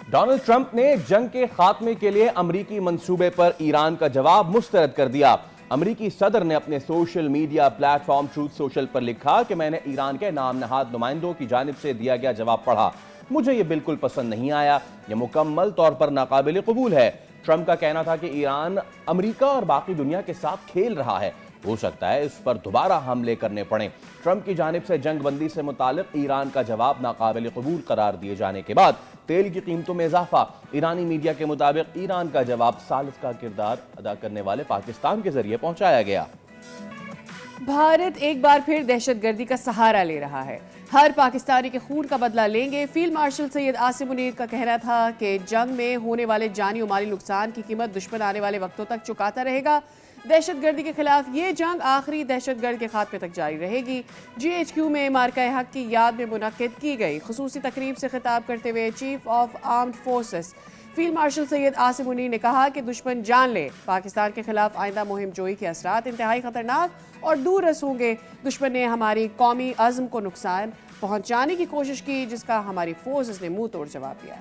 Donald Trump ने जंग के खात्मे के लिए अमरीकी मंसूबे पर ईरान का जवाब मुस्तरद कर दिया। अमरीकी सदर ने अपने social media platform truth social पर लिखा कि मैंने ईरान के नाम नहाद नुमाइंदों की जानिब से दिया गया जवाब पढ़ा। मुझे यह बिल्कुल पसंद नहीं आया। यह मुकम्मल तौर पर नाकाबिल कबूल है। ट्रंप का कहना था कि ईरान अमरीका और बाकी दुनिया के साथ खेल रहा है। हो सकता है इस पर दोबारा हमले करने पड़े। ट्रंप की जानिब से जंग बंदी से मुतालिक ईरान का जवाब नाकाबिल कबूल करार दिए जाने के बाद तेल की कीमतों में इजाफा। ईरानी मीडिया के मुताबिक ईरान का जवाब सालिस का किरदार अदा करने वाले पाकिस्तान के जरिए पहुंचाया गया। भारत एक बार फिर दहशतगर्दी का सहारा ले रहा है। हर पाकिस्तानी के खून का बदला लेंगे। फील्ड मार्शल सैयद आसिम मुनीर का कहना था कि जंग में होने वाले जानी और माली नुकसान की कीमत दुश्मन आने वाले वक्तों तक चुकाता रहेगा। दहशतगर्दी के खिलाफ ये जंग आखिरी दहशतगर्द के खात्मे तक जारी रहेगी। GHQ में मार्का हक की याद में मुनक्किद की गई खुसूसी तकरीब से खिताब करते हुए chief of armed forces field marshal Syed Asim Munir ने कहा कि दुश्मन जान ले पाकिस्तान के खिलाफ आइंदा मुहिम जोई के असरात इंतहाई खतरनाक और दूररस होंगे। दुश्मन ने हमारी कौमी अज़्म को नुकसान पहुंचाने की कोशिश की, जिसका हमारी फोर्सेस ने मुंह तोड़ जवाब दिया।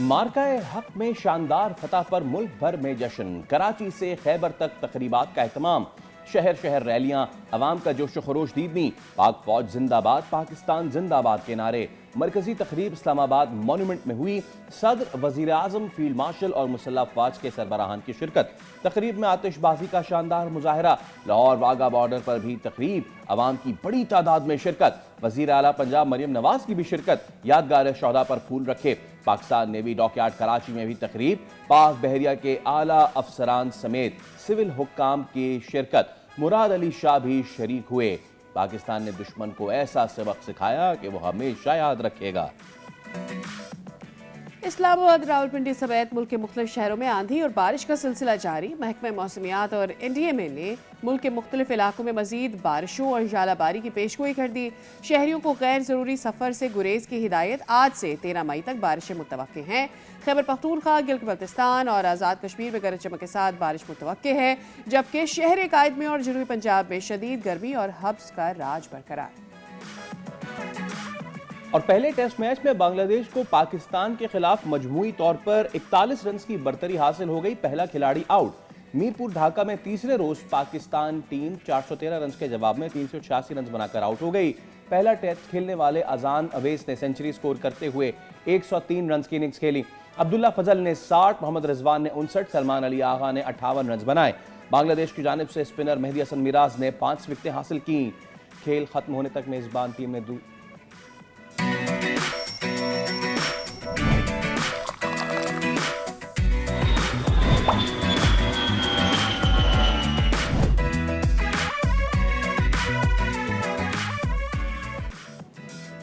मार्काए हक में शानदार फतह पर मुल्क भर में जश्न। कराची से खैबर तक तकरीबात का एहतमाम। शहर शहर रैलियां, अवाम का जोश खरोश दीदनी। पाक फौज जिंदाबाद, पाकिस्तान जिंदाबाद के नारे। मरकजी तकरीब इस्लामाबाद मॉन्यूमेंट में हुई। सदर, वजीर आजम, फील्ड मार्शल और मुसल्लह अफवाज के सरबराहान की शिरकत। तकरीब में आतिशबाजी का शानदार मुजाहरा। लाहौर वाघा बॉर्डर पर भी तकरीब, अवाम की बड़ी तादाद में शिरकत। वजीर आला पंजाब मरियम नवाज की भी शिरकत। यादगार शौदा पर फूल रखे। पाकिस्तान नेवी डॉकयार्ड कराची में भी तकरीब। पाक बहरिया के आला अफसरान समेत सिविल हुक्काम की शिरकत। मुराद अली शाह भी शरीक हुए। पाकिस्तान ने दुश्मन को ऐसा सबक सिखाया कि वो हमेशा याद रखेगा। इस्लामाबाद, रावलपिंडी समेत मुल्क के मुख्तलिफ शहरों में आंधी और बारिश का सिलसिला जारी। महकमा मौसमियात और NDMA ने मुल्क के मुख्तलिफ इलाकों में मजीद बारिशों और जालाबारी की पेशगोई कर दी। शहरियों को गैर ज़रूरी सफ़र से गुरेज की हिदायत। आज से 13 मई तक बारिशें मुतवक्के हैं। खैबर पख्तूनख्वा, गिलगित बल्तिस्तान और आज़ाद कश्मीर में गरज चमक के साथ बारिश मुतवक्के है, जबकि शहर कायद में और जनूबी पंजाब में शदीद गर्मी और हब्स का राज बरकरार। और पहले टेस्ट मैच में बांग्लादेश को पाकिस्तान के खिलाफ मजमूई तौर पर 41 रन की बर्तरी हासिल हो गई। पहला खिलाड़ी आउट। मीरपुर ढाका में तीसरे रोज पाकिस्तान टीम 413 रन के जवाब में 386 रन बनाकर आउट हो गई। पहला टेस्ट खेलने वाले अजान अवैस ने सेंचुरी स्कोर करते हुए 103 रन की इनिंग्स खेली। अब्दुल्ला फजल ने 60, मोहम्मद रिजवान ने 59, सलमान अली आगा ने 58 रन बनाए। बांग्लादेश की जानिब से स्पिनर मेहदी हसन मिराज ने 5 विकेटें हासिल की। खेल खत्म होने तक मेजबान टीम ने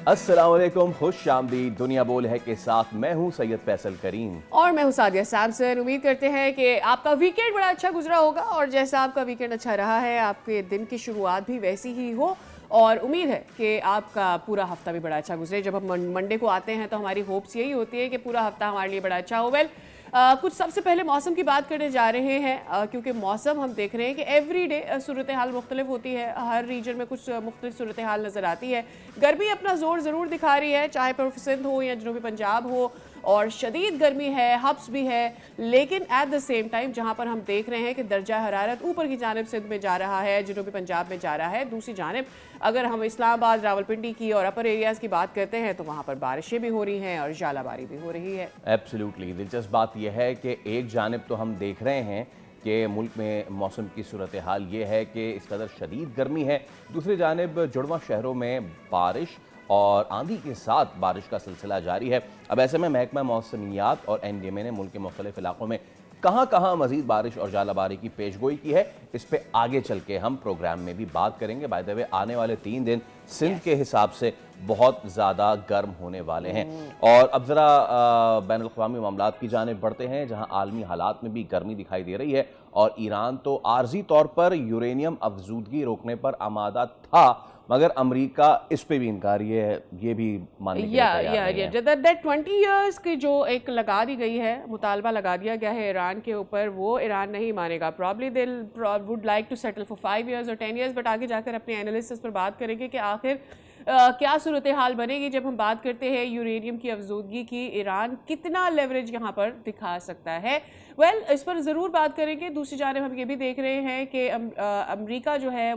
अस्सलाम वालेकुम, खुश आमदीद। दुनिया बोल है के साथ मैं हूं सैयद फैसल करीम और मैं हूं सादिया सैमसन। उम्मीद करते हैं कि आपका वीकेंड बड़ा अच्छा गुजरा होगा और जैसा आपका वीकेंड अच्छा रहा है आपके दिन की शुरुआत भी वैसी ही हो और उम्मीद है कि आपका पूरा हफ्ता भी बड़ा अच्छा गुजरे। जब हम मंडे को आते हैं तो हमारी होप्स यही होती है कि पूरा हफ्ता हमारे लिए बड़ा अच्छा हो। कुछ सबसे पहले मौसम की बात करने जा रहे हैं क्योंकि मौसम हम देख रहे हैं कि एवरी डे सूरत हाल मुख्तलिफ होती है। हर रीजन में कुछ मुख्तलिफ सूरत हाल नज़र आती है। गर्मी अपना जोर ज़रूर दिखा रही है, चाहे पर सिंध हो या जनूबी पंजाब हो, और शदीद गर्मी है, हब्स भी है। लेकिन एट द सेम टाइम जहाँ पर हम देख रहे हैं कि दर्जा हरारत ऊपर की जानिब सिंध में जा रहा है, जनूबी पंजाब में जा रहा है, दूसरी जानिब अगर हम इस्लामाबाद, रावलपिंडी की और अपर एरियाज़ की बात करते हैं तो वहाँ पर बारिशें भी हो रही हैं और जालाबारी भी हो रही है। एब्सोल्युटली। दिलचस्प बात यह है कि एक जानिब तो हम देख रहे हैं कि मुल्क में मौसम की सूरत हाल ये है कि इस कदर शदीद गर्मी है, दूसरी जानिब जुड़वा शहरों में बारिश और आंधी के साथ बारिश का सिलसिला जारी है। अब ऐसे में महकमा मौसमियात और NDMA ने मुल्क के मुख्तलिफ इलाकों में कहाँ कहाँ मजीद बारिश और जालाबारी की पेशगोई की है, इस पे आगे चल के हम प्रोग्राम में भी बात करेंगे। बाय द वे आने वाले 3 दिन सिंध के हिसाब से बहुत ज़्यादा गर्म होने वाले हैं। और अब ज़रा बैनुल अक़वामी मामलात की जानिब बढ़ते हैं, जहाँ आलमी हालात में भी गर्मी दिखाई दे रही है और ईरान तो आर्जी तौर पर यूरेनियम अफजूदगी रोकने पर आमादा था, मगर अमेरिका इस पे भी इनकार ये भी मानने के लिए तैयार नहीं है। दैट 20 इयर्स की जो एक लगा दी गई है, मुतालबा लगा दिया गया है ईरान के ऊपर, वो ईरान नहीं मानेगा। Probably they would like to settle for 5 years और 10 इयर्स, बट आगे जाकर अपने एनालिसिस पर बात करेंगे कि आखिर क्या सूरत हाल बनेगी जब हम बात करते हैं यूरेनियम की अफजूदगी की, ईरान कितना लेवरेज यहाँ पर दिखा सकता है? इस पर ज़रूर बात करेंगे। दूसरी जानब हम ये भी देख रहे हैं कि अमेरिका जो है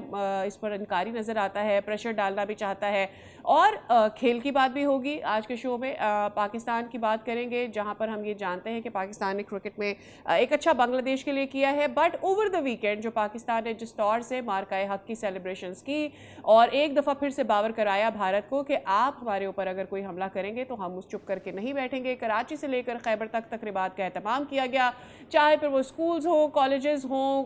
इस पर इनकारी नज़र आता है, प्रेशर डालना भी चाहता है। और खेल की बात भी होगी आज के शो में। पाकिस्तान की बात करेंगे, जहाँ पर हम ये जानते हैं कि पाकिस्तान ने क्रिकेट में एक अच्छा बांग्लादेश के लिए किया है, बट ओवर द वीकेंड जो पाकिस्तान ने जिस तौर से मार्काए हक की सेलिब्रेशंस की और एक दफ़ा फिर से बावर कराया भारत को कि आप हमारे ऊपर अगर कोई हमला करेंगे तो हम उस चुप करके नहीं बैठेंगे। कराची से लेकर खैबर तक तकरीबात का एहतमाम किया गया, चाहे फिर वो स्कूल्स हो, कॉलेजेस हों,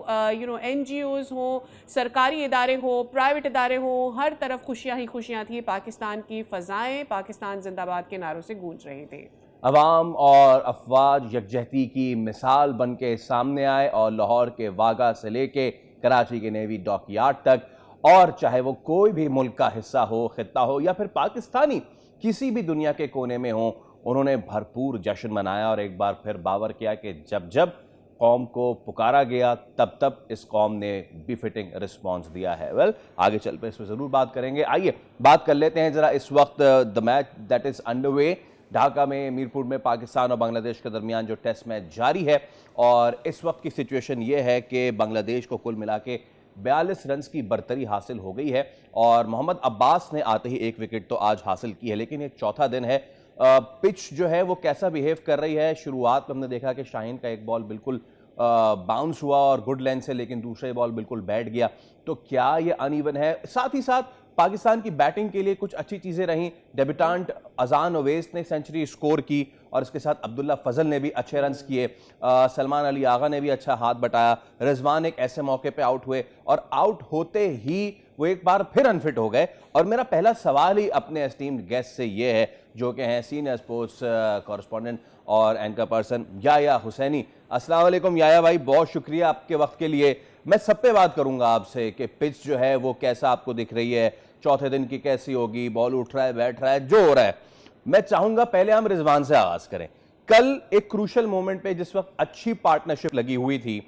NGOs हों, सरकारी इदारे हों, प्राइवेट इदारे हों, हर तरफ खुशियाँ ही खुशियाँ थी। पाकिस्तान की फ़ज़ाएँ पाकिस्तान जिंदाबाद के नारों से गूंज रही थी। अवाम और अफवाज यकजहती की मिसाल बन के सामने आए और लाहौर के वागा से लेके कराची के नेवी डॉकयार्ड तक, और चाहे वो कोई भी मुल्क का हिस्सा हो, खित्ता हो या फिर पाकिस्तानी किसी भी दुनिया के कोने में हो, उन्होंने भरपूर जश्न मनाया और एक बार फिर बावर किया कि जब जब कौम को पुकारा गया तब तब इस कौम ने बिफिटिंग रिस्पॉन्स दिया है। आगे चल पे इस पर ज़रूर बात करेंगे। आइए बात कर लेते हैं ज़रा इस वक्त the match that is underway Dhaka में, मीरपुर में पाकिस्तान और बांग्लादेश के दरमियान जो टेस्ट मैच जारी है। और इस वक्त की सिचुएशन ये है कि बांग्लादेश को कुल मिला के 42 रन की बरतरी हासिल हो गई है और मोहम्मद अब्बास ने आते ही एक विकेट तो आज हासिल की है, लेकिन ये चौथा दिन है। पिच जो है वो कैसा बिहेव कर रही है? शुरुआत में हमने देखा कि शाहीन का एक बॉल बिल्कुल बाउंस हुआ और गुड लेंथ से, लेकिन दूसरे बॉल बिल्कुल बैठ गया। तो क्या ये अनइवन है? साथ ही साथ पाकिस्तान की बैटिंग के लिए कुछ अच्छी चीज़ें रहीं। डेब्यूटेंट अजान ओवैस ने सेंचुरी स्कोर की और इसके साथ अब्दुल्ला फजल ने भी अच्छे रन्स किए। सलमान अली आगा ने भी अच्छा हाथ बटाया। रिजवान एक ऐसे मौके पे आउट हुए और आउट होते ही वो एक बार फिर अनफिट हो गए। और मेरा पहला सवाल ही अपने एस्टीम्ड गेस्ट से ये है, जो कि हैं सीनियर स्पोर्ट्स कॉरेस्पॉन्डेंट और एंकर पर्सन याया हुसैनी। अस्सलाम वालेकुम याया भाई, बहुत शुक्रिया आपके वक्त के लिए। मैं सब पे बात करूंगा आपसे कि पिच जो है वो कैसा आपको दिख रही है, चौथे दिन की कैसी होगी, बॉल उठ रहा है, बैठ रहा है, जो हो रहा है। मैं चाहूंगा पहले हम रिजवान से आगाज करें। कल एक क्रूशल मोमेंट पे जिस वक्त अच्छी पार्टनरशिप लगी हुई थी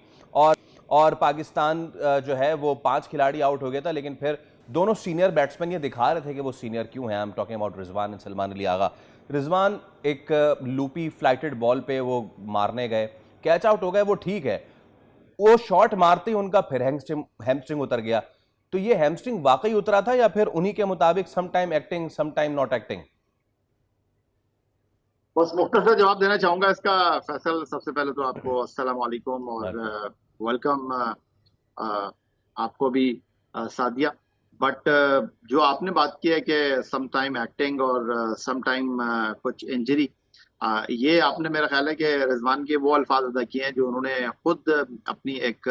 और पाकिस्तान जो है वो 5 खिलाड़ी आउट हो गया था, लेकिन फिर दोनों सीनियर बैट्समैन ये दिखा रहे थे कि वो सीनियर क्यों हैं। I am talking about Rizwan and Salman Ali Agha. Rizwan एक लूपी फ्लाइटेड बॉल पे वो मारने गए, कैच आउट हो गए, वो ठीक है। वो शॉट मारते ही उनका फिर हैमस्ट्रिंग उतर गया। तो ये हैमस्ट्रिंग वाकई उतरा था या फिर उन्हीं के मुताबिक some time acting some time not acting? बस मुख्तसर जवाब देना चाहूंगा इसका। फैसल, सबसे पहले तो आपको अस्सलाम वालेकुम और वेलकम, आपको भी सादिया। बट जो आपने बात की है कि सम टाइम एक्टिंग और सम टाइम कुछ इंजरी, ये आपने मेरा ख्याल है कि रिजवान के वो अल्फाज अदा किए हैं जो उन्होंने खुद अपनी एक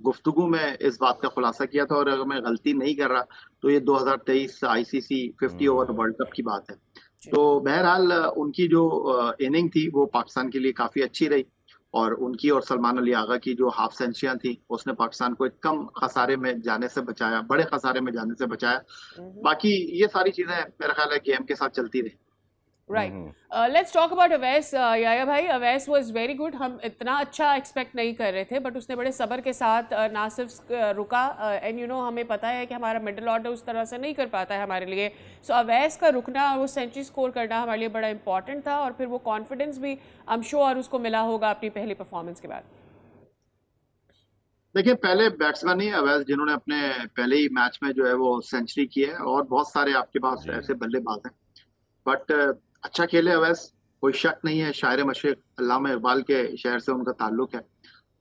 गुफ्तगू में इस बात का खुलासा किया था। और अगर मैं गलती नहीं कर रहा तो ये 2023 ICC 50 ओवर वर्ल्ड कप की बात है। तो बहरहाल उनकी जो इनिंग थी वो पाकिस्तान के लिए काफी अच्छी रही और उनकी और सलमान अली आगा की जो हाफ सेंचुरियां थी उसने पाकिस्तान को एक कम खसारे में जाने से बचाया, बड़े खसारे में जाने से बचाया। बाकी ये सारी चीजें मेरा ख्याल है गेम के साथ चलती रही। Right, let's talk about Awais. याया भाई, अवैस वाज वेरी गुड। हम इतना अच्छा एक्सपेक्ट नहीं कर रहे थे, बट उसने बड़े सब्र के साथ ना सिर्फ रुका, एंड हमें पता है कि हमारा मिडिल ऑर्डर उस तरह से नहीं कर पाता है हमारे लिए। सो अवैस का रुकना और वो सेंचुरी स्कोर करना हमारे लिए बड़ा इंपॉर्टेंट था और फिर वो कॉन्फिडेंस भी आई एम श्योर उसको मिला होगा अपनी पहली परफॉर्मेंस के बाद। देखिए, पहले बैट्समैन ही अवैस जिन्होंने अपने पहले ही मैच में जो है वो सेंचुरी की है और बहुत सारे आपके पास ऐसे बल्लेबाज हैं। बट अच्छा खेले अवैस, कोई शक नहीं है। शायर मशरिक अल्लामा इकबाल के शहर से उनका ताल्लुक है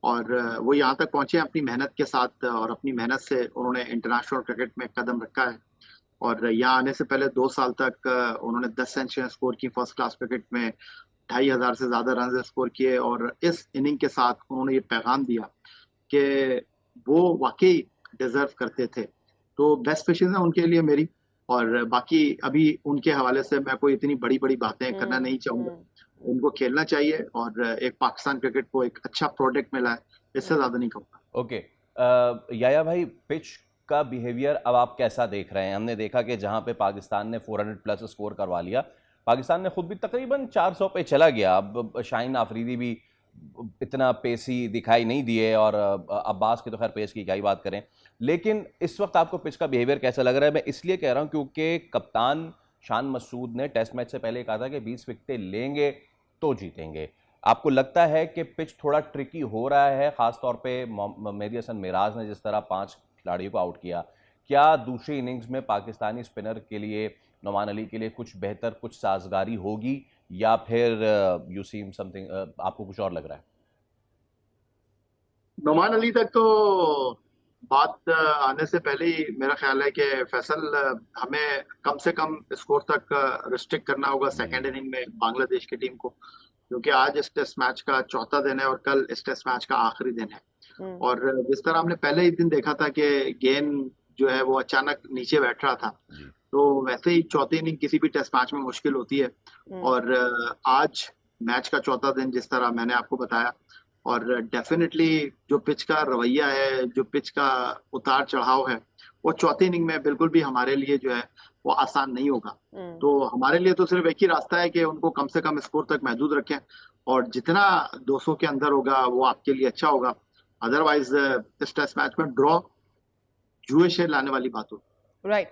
और वो यहाँ तक पहुंचे अपनी मेहनत के साथ और अपनी मेहनत से उन्होंने इंटरनेशनल क्रिकेट में कदम रखा है। और यहाँ आने से पहले 2 साल तक उन्होंने 10 सेंचुरियां स्कोर की फर्स्ट क्लास क्रिकेट में, 2500 से ज्यादा रन स्कोर किए। और इस इनिंग के साथ उन्होंने ये पैगाम दिया कि वो वाकई डिजर्व करते थे। तो बेस्ट विशेस है उनके लिए मेरी। और बाकी अभी उनके हवाले से मैं कोई इतनी बड़ी बड़ी बातें करना नहीं चाहूंगा। उनको खेलना चाहिए और एक पाकिस्तान क्रिकेट को एक अच्छा प्रोडक्ट मिला है, इससे ज्यादा नहीं कहूँगा। ओके, याया भाई, पिच का बिहेवियर अब आप कैसा देख रहे हैं? हमने देखा कि जहां पे पाकिस्तान ने 400 प्लस स्कोर करवा लिया, पाकिस्तान ने खुद भी तकरीबन 400 पे चला गया। अब शाहीन आफरीदी भी इतना पेसी दिखाई नहीं दिए, और अब्बास की तो खैर पेस की क्या ही बात करें। लेकिन इस वक्त आपको पिच का बिहेवियर कैसा लग रहा है? मैं इसलिए कह रहा हूं क्योंकि कप्तान शान मसूद ने टेस्ट मैच से पहले कहा था कि 20 विकेटें लेंगे तो जीतेंगे। आपको लगता है कि पिच थोड़ा ट्रिकी हो रहा है, खासतौर पे मेहदी हसन मिराज ने जिस तरह 5 खिलाड़ियों को आउट किया? क्या दूसरी इनिंग्स में पाकिस्तानी स्पिनर के लिए, नोमान अली के लिए कुछ बेहतर, कुछ साजगारी होगी, या फिर यू सीम समथिंग, आपको कुछ और लग रहा है? नोमान अली तक तो बात आने से पहले ही मेरा ख्याल है कि फैसल हमें कम से कम स्कोर तक रिस्ट्रिक्ट करना होगा सेकेंड इनिंग में बांग्लादेश की टीम को, क्योंकि आज इस टेस्ट मैच का चौथा दिन है और कल इस टेस्ट मैच का आखिरी दिन है। और जिस तरह हमने पहले ही दिन देखा था कि गेंद जो है वो अचानक नीचे बैठ रहा था, तो वैसे ही चौथी इनिंग किसी भी टेस्ट मैच में मुश्किल होती है। और आज मैच का चौथा दिन जिस तरह मैंने आपको बताया, और डेफिनेटली जो पिच का रवैया है, जो पिच का उतार चढ़ाव है, वो चौथी इनिंग में बिल्कुल भी हमारे लिए जो है वो आसान नहीं होगा। तो हमारे लिए तो सिर्फ एक ही रास्ता है कि उनको कम से कम स्कोर तक महदूद रखें, और जितना 200 के अंदर होगा वो आपके लिए अच्छा होगा। अदरवाइज इस टेस्ट मैच में ड्रॉ जुए से लाने वाली बात हो। राइट।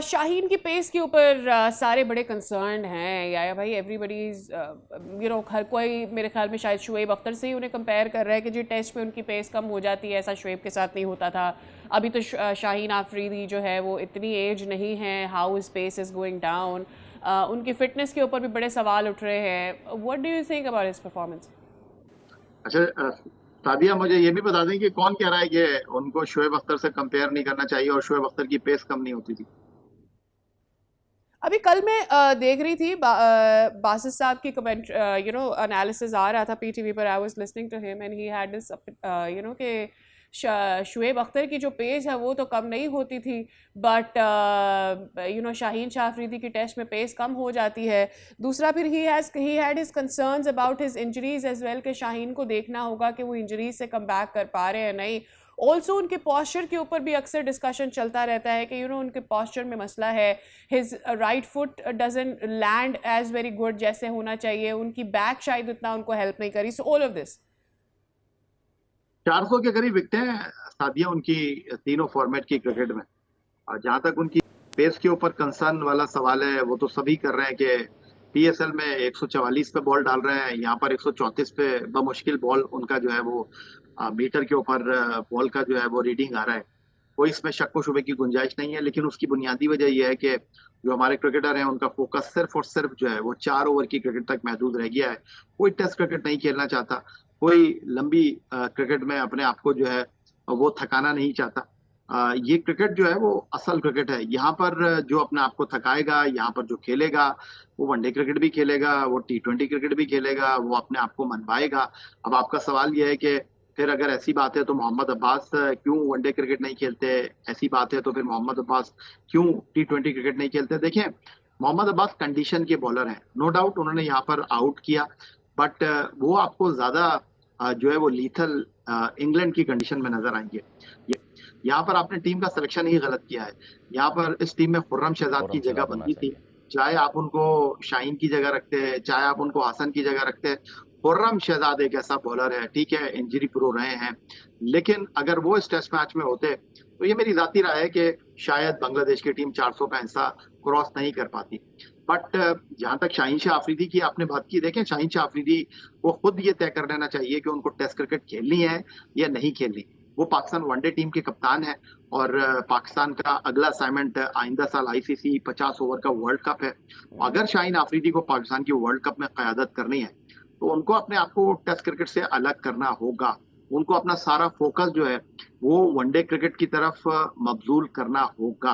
शाहीन की पेस के ऊपर सारे बड़े कंसर्न हैं या भाई, एवरीबडी हर कोई मेरे ख्याल में शायद शुएब अख्तर से ही उन्हें कंपेयर कर रहा है कि जी टेस्ट में उनकी पेस कम हो जाती है, ऐसा शुएब के साथ नहीं होता था। अभी तो शाहीन आफरीदी जो है वो इतनी एज नहीं है, how is pace is going down, उनकी फिटनेस के ऊपर भी बड़े सवाल उठ रहे हैं। What do you think about his performance? अच्छा, सादिया मुझे ये भी बता दें कि कौन कह रहा है कि उनको शुएब अख्तर से कंपेयर नहीं करना चाहिए और शुएब अख्तर की पेस कम नहीं होती थी? अभी कल मैं देख रही थी बासित साहब की कमेंट एनालिसिस आ रहा था पीटीवी पर। I was listening to him and he had this कि शुएब अख्तर की जो पेस है वो तो कम नहीं होती थी, बट शाहीन शाह अफरीदी की टेस्ट में पेस कम हो जाती है। दूसरा फिर he had his concerns about his injuries as well, कि शाहीन को देखना होगा कि वो इंजरीज से कम बैक कर पा रहे हैं नहीं। ऑल्सो उनके पॉस्चर के ऊपर भी अक्सर डिस्कशन चलता रहता है कि उनके पॉस्चर में मसला है, his right foot doesn't land as very good जैसे होना चाहिए, उनकी बैक शायद उतना उनको हेल्प नहीं करी। सो ऑल ऑफ दिस 400 के करीब विकेटें सादिया उनकी तीनों फॉर्मेट की क्रिकेट में। और जहां तक उनकी पेस के ऊपर कंसर्न वाला सवाल है, वो तो सभी कर रहे हैं कि पीएसएल में 144 पे बॉल डाल रहे हैं, यहाँ पर 134 पे बमुश्किल बॉल उनका जो है वो मीटर के ऊपर बॉल का जो है वो रीडिंग आ रहा है। कोई इसमें शक व शुबे की गुंजाइश नहीं है, लेकिन उसकी बुनियादी वजह यह है कि जो हमारे क्रिकेटर हैं उनका फोकस सिर्फ और सिर्फ जो है वो 4 ओवर की क्रिकेट तक महदूद रह गया है। कोई टेस्ट क्रिकेट नहीं खेलना चाहता, कोई लंबी क्रिकेट में अपने आप को जो है वो थकाना नहीं चाहता। ये क्रिकेट जो है वो असल क्रिकेट है। यहाँ पर जो अपने आप को थकाएगा, यहाँ पर जो खेलेगा, वो वनडे क्रिकेट भी खेलेगा, वो टी20 क्रिकेट भी खेलेगा, वो अपने आप को मनवाएगा। अब आपका सवाल यह है कि फिर अगर ऐसी बात है तो मोहम्मद अब्बास क्यों वनडे क्रिकेट नहीं खेलते? ऐसी बात है तो फिर मोहम्मद अब्बास क्यों टी20 क्रिकेट नहीं खेलते? देखें, मोहम्मद अब्बास कंडीशन के बॉलर हैं, नो डाउट उन्होंने यहाँ पर आउट किया, बट वो आपको ज्यादा जो है वो लीथल इंग्लैंड की कंडीशन में नजर आएंगे। यहाँ पर आपने टीम का सिलेक्शन ही गलत किया है। यहाँ पर इस टीम में खुर्रम शहजाद की जगह बनती थी, चाहे आप उनको शाहीन की जगह रखते, चाहे आप उनको हसन की जगह रखते। खुर्रम शहजाद एक ऐसा बॉलर है, ठीक है इंजरी प्रो रहे हैं, लेकिन अगर वो इस टेस्ट मैच में होते तो ये मेरी जाती राय है कि शायद बांग्लादेश की टीम 400 का हिस्सा क्रॉस नहीं कर पाती। बट जहां तक शाहीन शाह अफरीदी की आपने बात की, देखें शाहीन शाह अफरीदी को खुद ये तय कर लेना चाहिए कि उनको टेस्ट क्रिकेट खेलनी है या नहीं खेलनी। वो पाकिस्तान वनडे टीम के कप्तान है और पाकिस्तान का अगला असाइनमेंट आइंदा साल आईसीसी 50 ओवर का वर्ल्ड कप है। अगर शाहीन आफरीदी को पाकिस्तान की वर्ल्ड कप में क़यादत करनी है तो उनको अपने आप को टेस्ट क्रिकेट से अलग करना होगा। उनको अपना सारा फोकस जो है वो वनडे क्रिकेट की तरफ मबजूल करना होगा,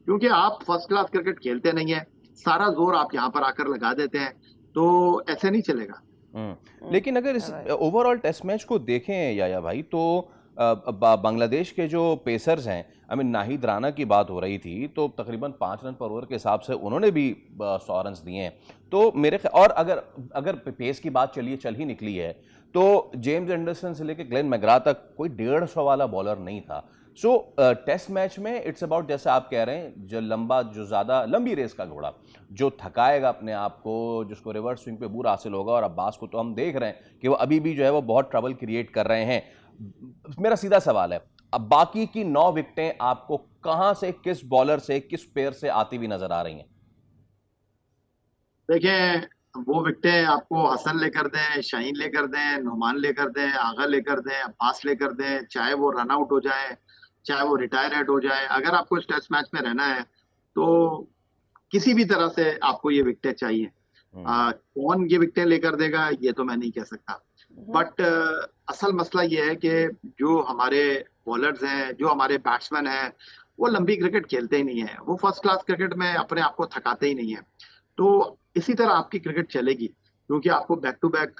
क्योंकि आप फर्स्ट क्लास क्रिकेट खेलते नहीं है, सारा जोर आप यहाँ पर आकर लगा देते हैं, तो ऐसे नहीं चलेगा। लेकिन अगर इस ओवरऑल टेस्ट मैच को देखें या भाई, तो बांग्लादेश के जो पेसर्स हैं, आई मीन नाहिद राना की बात हो रही थी, तो तकरीबन 5 रन पर ओवर के हिसाब से उन्होंने भी 100 रन दिए हैं। तो मेरे और अगर पेस की बात चल ही निकली है, तो जेम्स एंडरसन से लेकर ग्लेन मैग्रा तक कोई 150 वाला बॉलर नहीं था। सो टेस्ट मैच में इट्स अबाउट, जैसे आप कह रहे हैं, जो ज़्यादा लंबी रेस का घोड़ा जो थकाएगा अपने आप को, जिसको रिवर्स स्विंग पे बुरा हासिल होगा, और अब्बास को तो हम देख रहे हैं कि वो अभी भी जो है वो बहुत ट्रबल क्रिएट कर रहे हैं। मेरा सीधा सवाल है, अब बाकी की 9 विकेटें आपको कहां से, किस बॉलर से, किस पेयर से आती हुई नजर आ रही हैं? देखें, वो विकेटें आपको हसन लेकर दें, शाहीन लेकर दें, नुमान लेकर दें, आगा लेकर दें, अब्बास लेकर दें, चाहे वो रन आउट हो जाए, चाहे वो रिटायर्ड हो जाए, अगर आपको इस टेस्ट मैच में रहना है तो किसी भी तरह से आपको ये विकेटें चाहिए। कौन ये विकेटें लेकर देगा ये तो मैं नहीं कह सकता, बट असल मसला ये है कि जो हमारे बॉलर्स हैं, जो हमारे बैट्समैन हैं, वो लंबी क्रिकेट खेलते ही नहीं है, वो फर्स्ट क्लास क्रिकेट में अपने आप को थकाते ही नहीं है। तो इसी तरह आपकी क्रिकेट चलेगी, क्योंकि आपको back to back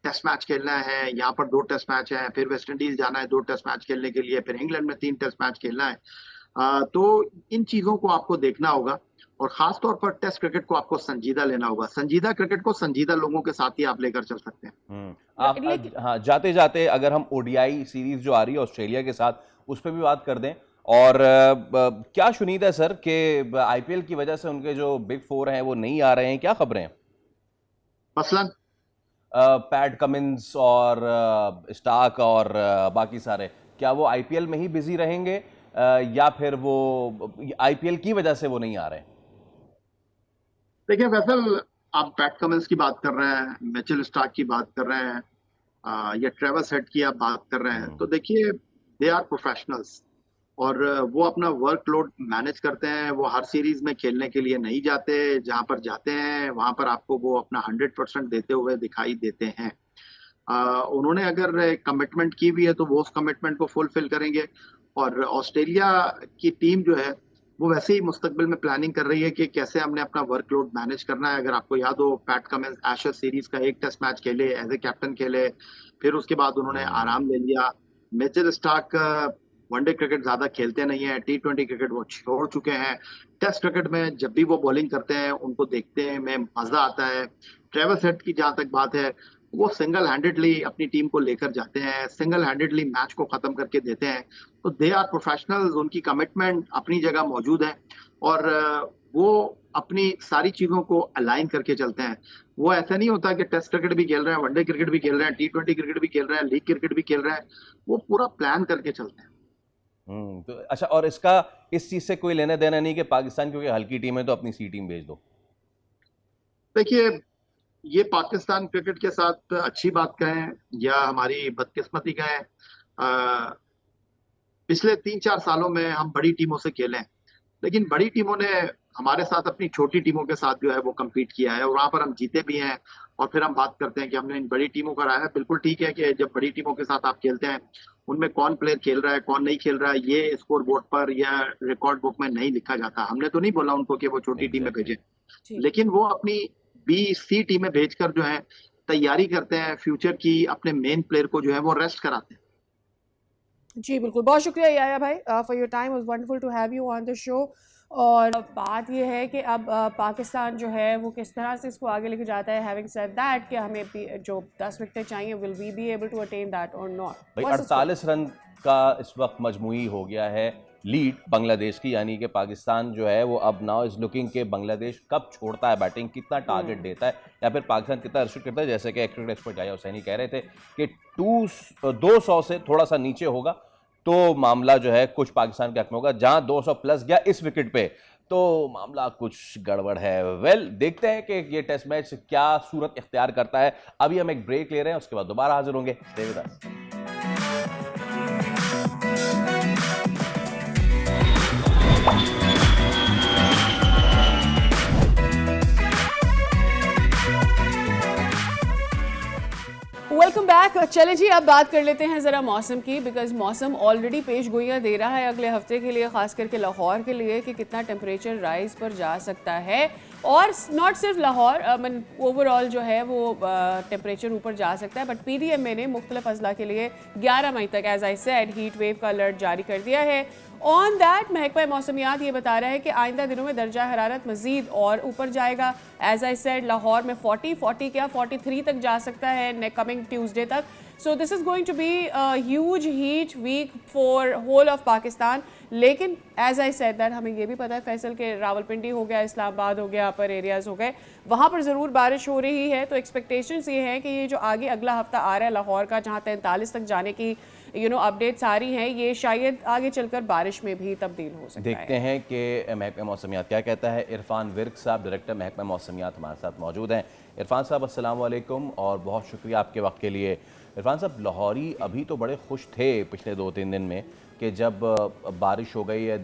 test match खेलना है। यहाँ पर 2 टेस्ट मैच है, फिर वेस्ट इंडीज जाना है 2 टेस्ट मैच खेलने के लिए, फिर इंग्लैंड में 3 टेस्ट मैच खेलना है। तो इन चीजों को आपको देखना होगा, और खास तौर पर टेस्ट क्रिकेट को आपको संजीदा लेना होगा। संजीदा क्रिकेट को संजीदा लोगों के साथ ही आप लेकर चल सकते हैं। आप हाँ, जाते जाते अगर हम ओडीआई सीरीज जो आ रही है ऑस्ट्रेलिया के साथ, उस पर भी बात कर दें। और क्या शुनीद है सर कि आईपीएल की वजह से उनके जो बिग 4 हैं वो नहीं आ रहे हैं, क्या खबरें हैं? मसलन पैट कमिंस और स्टार्क और बाकी सारे, क्या वो आईपीएल में ही बिजी रहेंगे या फिर वो आईपीएल की वजह से वो नहीं आ रहे हैं? देखिए फैसल, आप पैट कमिंस की बात कर रहे हैं, मिचेल स्टार्क की बात कर रहे हैं, या ट्रेविस हेड की आप बात कर रहे हैं, तो देखिए दे आर प्रोफेशनल्स, और वो अपना वर्कलोड मैनेज करते हैं। वो हर सीरीज में खेलने के लिए नहीं जाते, जहां पर जाते हैं वहां पर आपको वो अपना 100% देते हुए दिखाई देते हैं। उन्होंने अगर कमिटमेंट की भी है तो वो उस कमिटमेंट को फुलफिल करेंगे। और ऑस्ट्रेलिया की टीम जो है वो वैसे ही मुस्तकबिल में प्लानिंग कर रही है कि कैसे हमने अपना वर्कलोड मैनेज करना है। अगर आपको याद हो, पैट कमिंस एशेज सीरीज का 1 टेस्ट मैच खेले, एज ए कैप्टन खेले, फिर उसके बाद उन्होंने आराम ले लिया। मिचेल स्टार्क वनडे क्रिकेट ज्यादा खेलते नहीं है, T20 क्रिकेट वो छोड़ चुके हैं। टेस्ट क्रिकेट में जब भी वो बॉलिंग करते हैं उनको देखते हैं में मजा आता है। ट्रेविस हेड की जहां तक बात है, वो सिंगल हैंडेडली अपनी टीम को लेकर जाते हैं, सिंगल हैंडेडली मैच को खत्म करके देते हैं। तो दे आर प्रोफेशनल्स, उनकी कमिटमेंट अपनी जगह मौजूद है, और वो अपनी सारी चीजों को अलाइन करके चलते हैं। वो ऐसा नहीं होता कि टेस्ट क्रिकेट भी खेल रहे हैं, वनडे क्रिकेट भी खेल रहे हैं, T20 क्रिकेट भी खेल रहे हैं, लीग क्रिकेट भी खेल रहे हैं। वो पूरा प्लान करके चलते हैं। तो अच्छा, और इसका इस चीज से कोई लेना देना नहीं कि पाकिस्तान क्योंकि हल्की टीम है तो अपनी सी टीम भेज दो? देखिए, ये पाकिस्तान क्रिकेट के साथ अच्छी बात कहें या हमारी बदकिस्मती कहें, पिछले 3-4 सालों में हम बड़ी टीमों से खेले हैं, लेकिन बड़ी टीमों ने हमारे साथ अपनी छोटी टीमों के साथ जो है वो कम्पीट किया है, और वहां पर हम जीते भी हैं। और फिर हम बात करते हैं कि हमने इन बड़ी टीमों का रहा है। बिल्कुल ठीक है कि जब बड़ी टीमों के साथ आप खेलते हैं, उनमें कौन प्लेयर खेल रहा है, कौन नहीं खेल रहा है, ये स्कोर बोर्ड पर या रिकॉर्ड बुक में नहीं लिखा जाता। हमने तो नहीं बोला उनको कि वो छोटी टीम में भेजें, लेकिन वो अपनी B-C टीम में भेजकर जो है तैयारी करते हैं फ्यूचर की, अपने मेन प्लेयर को जो है वो रेस्ट कराते हैं। जी बिल्कुल, बहुत शुक्रिया याया भाई for your time, was wonderful to have you on the show. और बात ये है कि अब पाकिस्तान जो है वो किस तरह से इसको आगे लेके जाता है। हैविंग सेड दैट कि हमें जो 10 विकेटें चाहिए, will we be able to attain that और नॉट? भाई 48 रन का इस वक्त मजमूई हो गया है लीड बांग्लादेश की, यानी कि पाकिस्तान जो है वो अब नाउ इज लुकिंग के बांग्लादेश कब छोड़ता है बैटिंग, कितना टारगेट देता है, या फिर पाकिस्तान कितना रिस्ट्रिक्ट करता है। जैसे कि क्रिकेट एक्सपर्ट जाया हुसैनी कह रहे थे कि 200 से थोड़ा सा नीचे होगा तो मामला जो है कुछ पाकिस्तान के हक में होगा। जहां 200 प्लस गया इस विकेट पे तो मामला कुछ गड़बड़ है। वेल, देखते हैं कि ये टेस्ट मैच क्या सूरत इख्तियार करता है। अभी हम एक ब्रेक ले रहे हैं, उसके बाद दोबारा हाजिर होंगे। Stay with us. Welcome back. चले जी, अब बात कर लेते हैं ज़रा मौसम की, बिकॉज मौसम ऑलरेडी पेश गोइयाँ दे रहा है अगले हफ्ते के लिए, ख़ास करके लाहौर के लिए, कि कितना टेम्परेचर राइज पर जा सकता है। और नॉट सिर्फ लाहौर, ओवरऑल जो है वो टेम्परेचर ऊपर जा सकता है। बट PDMA ने मुख्तलिफ अजला के लिए 11 मई तक, as I said, heat wave का अलर्ट जारी कर दिया है। ऑन दैट महकमा मौसमियात ये बता रहा है कि आइंदा दिनों में दर्जा हरारत मजीद और ऊपर जाएगा। एज आई सेड, लाहौर में 40 क्या 43 तक जा सकता है कमिंग ट्यूसडे तक। So this is going to be huge heat week for whole of Pakistan. लेकिन एज आई सेड दैट हमें ये भी पता है फैसल के रावलपिंडी हो गया, इस्लामाबाद हो गया, अपर एरियाज़ हो गए, वहाँ पर ज़रूर बारिश हो रही है। तो एक्सपेक्टेशंस ये हैं कि ये जो आगे अगला हफ्ता आ रहा है लाहौर का, जहाँ 43 तक जाने की अपडेट्स आ रही हैं, ये शायद आगे चलकर बारिश में भी तब्दील हो सकता है। देखते हैं कि महकमा मौसमियात क्या कहता है। इरफान विर्क साहब, डायरेक्टर महकमा मौसमियात, हमारे साथ मौजूद हैं। इरफान साहब अस्सलाम वालेकुम और बहुत शुक्रिया आपके वक्त के लिए। इरफान साहब, लाहौरी अभी तो बड़े खुश थे पिछले 2-3 दिन में कि जब बारिश हो गई है,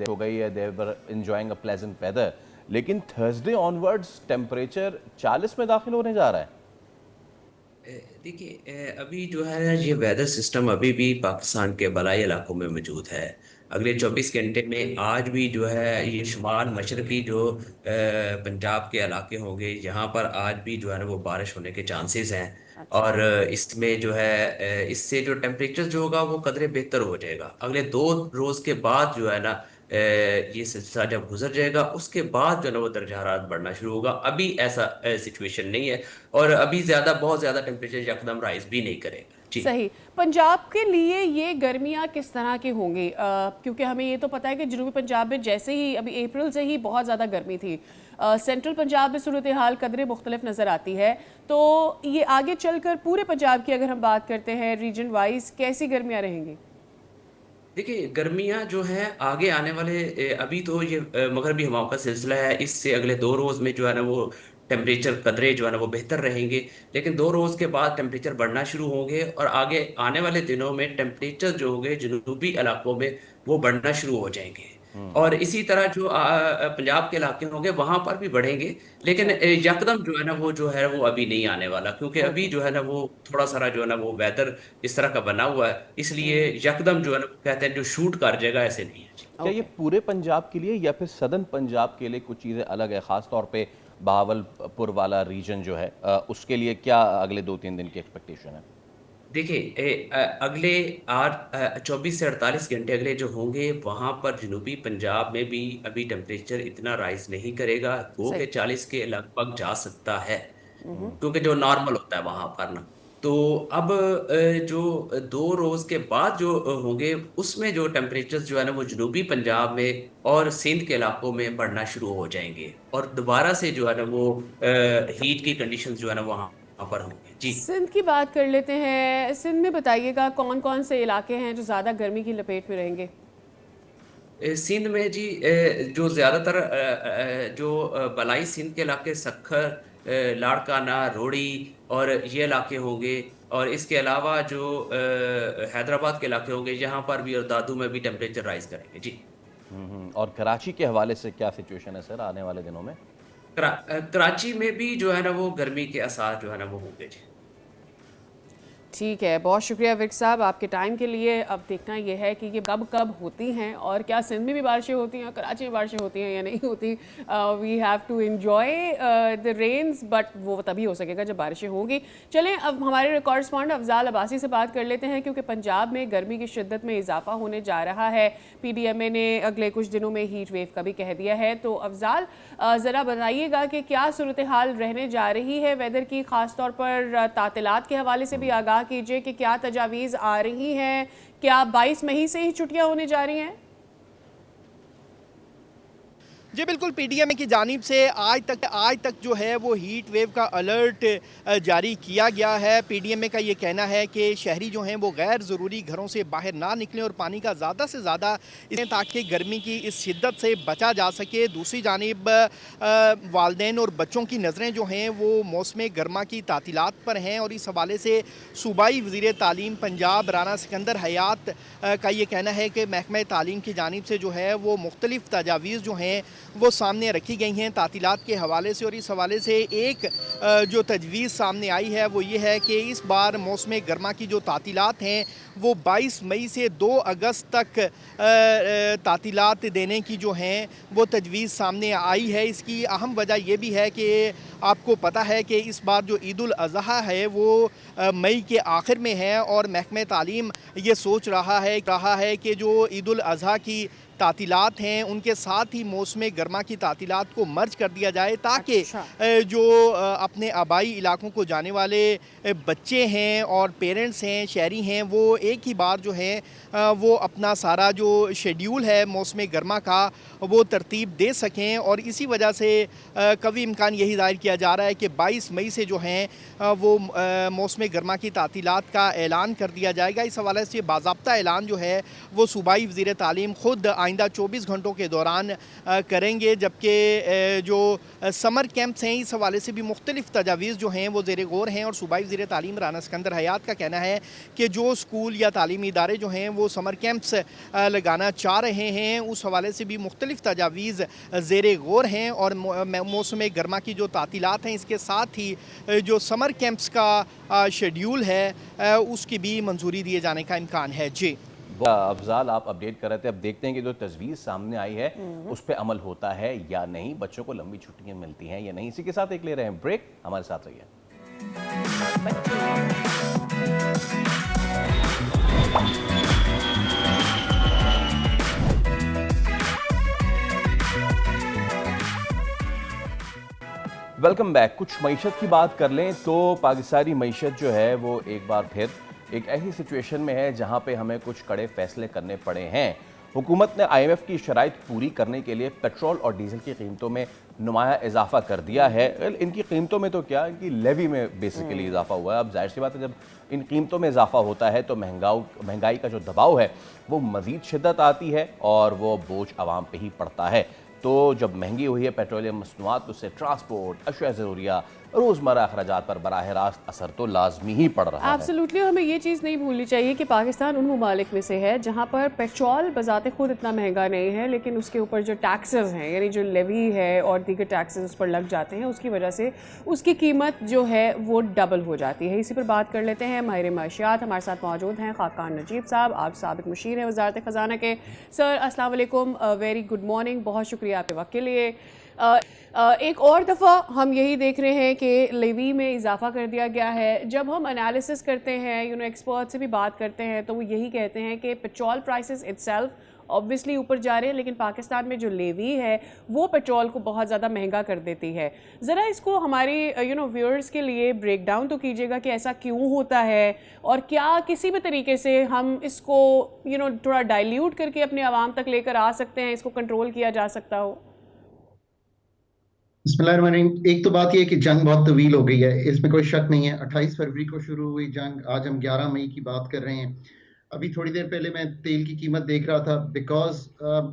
दे वर एंजॉयिंग अ प्लेजेंट वेदर, लेकिन थर्सडे ऑनवर्ड्स टेम्परेचर 40 में दाखिल होने जा रहा है। देखिए, अभी जो है ना ये वेदर सिस्टम अभी भी पाकिस्तान के बलाई इलाकों में मौजूद है। अगले 24 घंटे में आज भी जो है ये शुमाल मशरकी जो पंजाब के इलाके होंगे, यहाँ पर आज भी जो है ना वो बारिश होने के चांसेस हैं। अच्छा। और इसमें जो है इससे जो टेम्परेचर जो होगा वो कदरे बेहतर हो जाएगा। अगले 2 रोज़ के बाद जो है ना ये सिलसिला जब गुजर जाएगा उसके बाद जो है ना वो दर्जा हरारत बढ़ना शुरू होगा। अभी ऐसा सिचुएशन नहीं है और अभी बहुत ज़्यादा टेम्परेचर यकदम राइज भी नहीं करेगा। जी सही। पंजाब के लिए ये गर्मियाँ किस तरह की होंगी? क्योंकि हमें ये तो पता है कि जनूबी पंजाब में जैसे ही अभी अप्रैल से ही बहुत ज़्यादा गर्मी थी, सेंट्रल पंजाब में सूरत हाल कदरे मुख्तलिफ नज़र आती है। तो ये आगे चलकर पूरे पंजाब की अगर हम बात करते हैं रीजन वाइज, कैसी गर्मियाँ रहेंगी? देखिए, गर्मियाँ जो हैं आगे आने वाले अभी तो ये मगरबी हवाओं का सिलसिला है। इससे अगले 2 रोज़ में जो है ना वो टेम्परेचर कदरे जो है ना वो बेहतर रहेंगे। लेकिन 2 रोज़ के बाद टेम्परेचर बढ़ना शुरू होंगे और आगे आने वाले दिनों में टेम्परेचर जो होंगे जनूबी इलाकों में वो बढ़ना शुरू हो जाएंगे। और इसी तरह जो पंजाब के इलाके होंगे वहां पर भी बढ़ेंगे। लेकिन अच्छा। यकदम जो है वो अभी नहीं आने वाला, क्योंकि अभी ओके। जो है ना वो थोड़ा सारा जो है ना वो वेदर इस तरह का बना हुआ है। इसलिए यकदम जो है ना वो कहते हैं जो शूट कर जाएगा, ऐसे नहीं है। क्या ये ओके। पूरे पंजाब के लिए या फिर सदर्न पंजाब के लिए कुछ चीज़ें अलग है, ख़ास तौर पे बहावलपुर वाला रीजन जो है उसके लिए क्या अगले 2-3 दिन की एक्सपेक्टेशन है? देखिए, अगले 24 से 48 घंटे अगले जो होंगे वहां पर जनूबी पंजाब में भी अभी टेम्परेचर इतना राइज नहीं करेगा। गो के सही। 40 के लगभग जा सकता है, क्योंकि जो नॉर्मल होता है वहां पर ना। तो अब जो 2 रोज के बाद जो होंगे उसमें जो टेम्परेचर जो है ना वो जनूबी पंजाब में और सिंध के इलाकों में बढ़ना शुरू हो जाएंगे और दोबारा से जो है ना वो हीट की कंडीशन जो है ना वहां पर होंगे। जी सिंध की बात कर लेते हैं। सिंध में बताइएगा कौन कौन से इलाके हैं जो ज़्यादा गर्मी की लपेट में रहेंगे? सिंध में जी जो ज़्यादातर जो बलाई सिंध के इलाके सक्खर, लाड़काना, रोड़ी और ये इलाके होंगे। और इसके अलावा जो हैदराबाद के इलाके होंगे यहाँ पर भी और दादू में भी टेम्परेचर राइज करेंगे। जी और कराची के हवाले से क्या सिचुएशन है सर आने वाले दिनों में? कराची में भी जो है ना वो गर्मी के आसार जो है ना वो होंगे। जी ठीक है, बहुत शुक्रिया विक साहब आपके टाइम के लिए। अब देखना यह है कि ये कब कब होती हैं और क्या सिंध में भी बारिशें होती हैं, कराची में बारिशें होती हैं या नहीं होती। We have to enjoy the rains, but वो तभी हो सकेगा जब बारिशें होंगी। चलें अब हमारे कॉरेस्पॉन्डेंट अफजाल अब्बासी से बात कर लेते हैं, क्योंकि पंजाब में गर्मी की शिद्दत में इजाफा होने जा रहा है। PDMA ने अगले कुछ दिनों में हीट वेव का भी कह दिया है। तो अफजाल ज़रा बताइएगा कि क्या सूरत हाल रहने जा रही है वेदर की, ख़ासतौर पर तातीलात के हवाले से भी आगाह कीजिए कि क्या तजावीज़ आ रही हैं। क्या 22 मई से ही छुट्टियां होने जा रही हैं? जी बिल्कुल, PDMA की जानिब से आज तक जो है वो हीट वेव का अलर्ट जारी किया गया है। PDMA का ये कहना है कि शहरी जो हैं वो गैर ज़रूरी घरों से बाहर ना निकलें और पानी का ज़्यादा से ज़्यादा इसें, ताकि गर्मी की इस शिद्दत से बचा जा सके। दूसरी जानिब वालिदैन और बच्चों की नज़रें जो हैं वो मौसम गर्मा की तातीलात पर हैं और इस हवाले से सूबाई वज़ीर तालीम पंजाब राना सिकंदर हयात का ये कहना है कि महकमा तालीम की जानिब से जो है वो मुख्तलिफ तजावीज़ जो हैं वो सामने रखी गई हैं तातीलात के हवाले से। और इस हवाले से एक जो तजवीज़ सामने आई है वो ये है कि इस बार मौसम गर्मा की जो तातीलात हैं वो 22 मई से 2 अगस्त तक तातीलात देने की जो हैं वो तजवीज़ सामने आई है। इसकी अहम वजह ये भी है कि आपको पता है कि इस बार जो ईद उल अज़हा है वो मई के आखिर में है और महकमा तालीम ये सोच रहा है कि जो ईद उल अज़हा की तातीलात हैं उनके साथ ही मौसम गर्मा की तातीलात को मर्ज कर दिया जाए, ताकि अच्छा। जो अपने आबाई इलाकों को जाने वाले बच्चे हैं और पेरेंट्स हैं, शहरी हैं, वो एक ही बार जो है वो अपना सारा जो शेड्यूल है मौसम गर्मा का वो तरतीब दे सकें। और इसी वजह से कभी इम्कान यही ज़ाहिर किया जा रहा है कि 22 मई से जो हैं वो मौसम गर्मा की तातीलात का ऐलान कर दिया जाएगा। इस हवाले से बाज़ाब्ता ऐलान जो है वो सूबाई वज़ीर तालीम ख़ुद आइंदा 24 घंटों के दौरान करेंगे, जबकि जो समर कैंप्स हैं इस हवाले से भी मुख्तलिफ तजावीज़ जो हैं वो ज़ेर गौर हैं। और सूबाई वज़ीर तालीम राना सिकंदर हयात का कहना है कि जो स्कूल या तालीमी इदारे जो हैं वो समर कैंप्स लगाना चाह रहे हैं, उस हवाले से भी मुख्तलिफ तजावीज़ ज़ेर गौर हैं। और मौसम गर्मा की जो तातीलात हैं इसके साथ ही जो समर कैंप्स का शेड्यूल है उसकी भी मंजूरी दिए जाने का इम्कान है। जी अफजाल, आप अपडेट कर रहे थे, अब देखते हैं कि जो तजवीज़ सामने आई है उस पर अमल होता है या नहीं, बच्चों को लंबी छुट्टियां मिलती हैं या नहीं। इसी के साथ एक ले रहे हैं ब्रेक, हमारे साथ रहिए। Welcome back. कुछ मईशत की बात कर लें तो पाकिस्तानी मईशत जो है वो एक बार फिर एक ऐसी सिचुएशन में है जहां पे हमें कुछ कड़े फैसले करने पड़े हैं। हुकूमत ने IMF की शराइत पूरी करने के लिए पेट्रोल और डीजल की कीमतों में नुमाया इजाफा कर दिया है। इनकी कीमतों में तो क्या, इनकी लेवी में बेसिकली इजाफा हुआ है। अब जाहिर सी बात है, जब इन कीमतों में इजाफा होता है तो महंगाई का जो दबाव है वो मज़ीद शिद्दत आती है और वो बोझ आवाम पे ही पड़ता है। तो जब महंगी हुई है पेट्रोलियम मसनूआत, उससे ट्रांसपोर्ट, अशिया ज़रूरिया, रोज़मर्रा अखराजात पर बराह रास्त असर तो लाजमी ही पड़ रहा है। एब्सोल्युटली। हमें ये चीज़ नहीं भूलनी चाहिए कि पाकिस्तान उन ममालिक में से है जहाँ पर पेट्रोल बजाते खुद इतना महंगा नहीं है, लेकिन उसके ऊपर जो टैक्सेस हैं, यानी जो लेवी है और दीगर टैक्सेस उस पर लग जाते हैं, उसकी वजह से उसकी कीमत जो है वो डबल हो जाती है। इसी पर बात कर लेते हैं। माहिर माशियात हमारे साथ मौजूद हैं खाकान नजीब साहब, आप साबिक मुशीर हैं वज़ारत ख़ज़ाना के। सर अस्सलाम वालेकुम, वेरी गुड मॉर्निंग, बहुत शुक्रिया आपके वक्त के लिए। एक और दफ़ा हम यही देख रहे हैं कि लेवी में इजाफा कर दिया गया है। जब हम एनालिसिस करते हैं, एक्सपर्ट से भी बात करते हैं, तो वो यही कहते हैं कि पेट्रोल प्राइसेस इटसेल्फ ऑब्वियसली ऊपर जा रहे हैं, लेकिन पाकिस्तान में जो लेवी है वो पेट्रोल को बहुत ज़्यादा महंगा कर देती है। ज़रा इसको हमारी व्यूअर्स के लिए ब्रेक डाउन तो कीजिएगा कि ऐसा क्यों होता है और क्या किसी भी तरीके से हम इसको थोड़ा डाइल्यूट करके अपने आवाम तक लेकर आ सकते हैं, इसको कंट्रोल किया जा सकता हो। बिस्मिल्लाहिर्रहमानिर्रहीम। एक तो बात यह है कि जंग बहुत तवील हो गई है, इसमें कोई शक नहीं है। 28 फरवरी को शुरू हुई जंग, आज हम 11 मई की बात कर रहे हैं। अभी थोड़ी देर पहले मैं तेल की कीमत देख रहा था, बिकॉज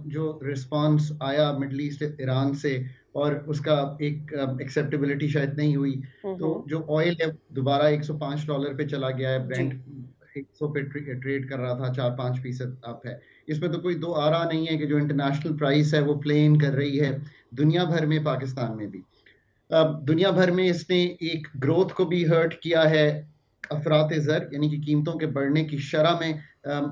जो रिस्पांस आया मिडल ईस्ट ईरान से और उसका एक एक्सेप्टेबिलिटी शायद नहीं हुई, तो जो ऑयल है दोबारा $105 पे चला गया है। ब्रेंट 100 पे ट्रेड कर रहा था, 4-5% अप है। इसमें तो कोई दो आरा नहीं है कि जो इंटरनेशनल प्राइस है वो प्ले इन कर रही है दुनिया भर में, पाकिस्तान में भी। दुनिया भर में इसने एक ग्रोथ को भी हर्ट किया है। अफरात ज़र यानी कि कीमतों के बढ़ने की शरह में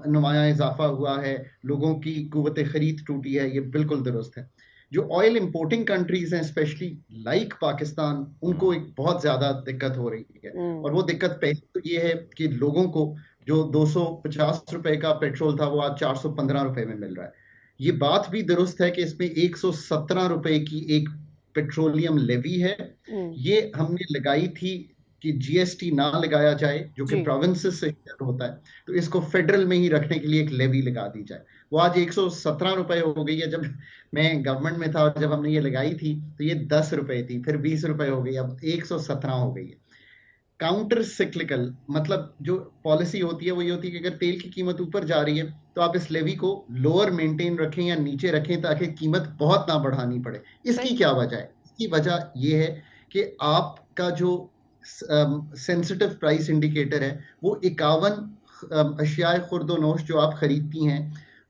नुमाया इजाफा हुआ है, लोगों की कुव्वत खरीद टूटी है, ये बिल्कुल दुरुस्त है। जो ऑयल इंपोर्टिंग कंट्रीज हैं स्पेशली लाइक पाकिस्तान, उनको एक बहुत ज़्यादा दिक्कत हो रही है। और वो दिक्कत पहले तो ये है कि लोगों को जो 250 रुपए का पेट्रोल था वो आज 415 रुपए में मिल रहा है। ये बात भी दुरुस्त है कि इसमें 117 रुपए की एक पेट्रोलियम लेवी है। ये हमने लगाई थी कि जीएसटी ना लगाया जाए, जो कि प्रोविंसेस से होता है, तो इसको फेडरल में ही रखने के लिए एक लेवी लगा दी जाए। वो आज 117 रुपए हो गई है। जब मैं गवर्नमेंट में था, जब हमने ये लगाई थी तो ये 10 रुपए थी, फिर 20 रुपए हो गई, अब 117 हो गई है। काउंटर सिक्लिकल मतलब जो पॉलिसी होती है वो ये होती है कि अगर तेल की कीमत ऊपर जा रही है तो आप इस लेवी को लोअर मेंटेन रखें या नीचे रखें ताकि कीमत बहुत ना बढ़ानी पड़े। इसकी क्या वजह है? इसकी वजह ये है कि आपका जो सेंसिटिव प्राइस इंडिकेटर है वो 51 अशियाए खुर्दोनोश जो आप खरीदती हैं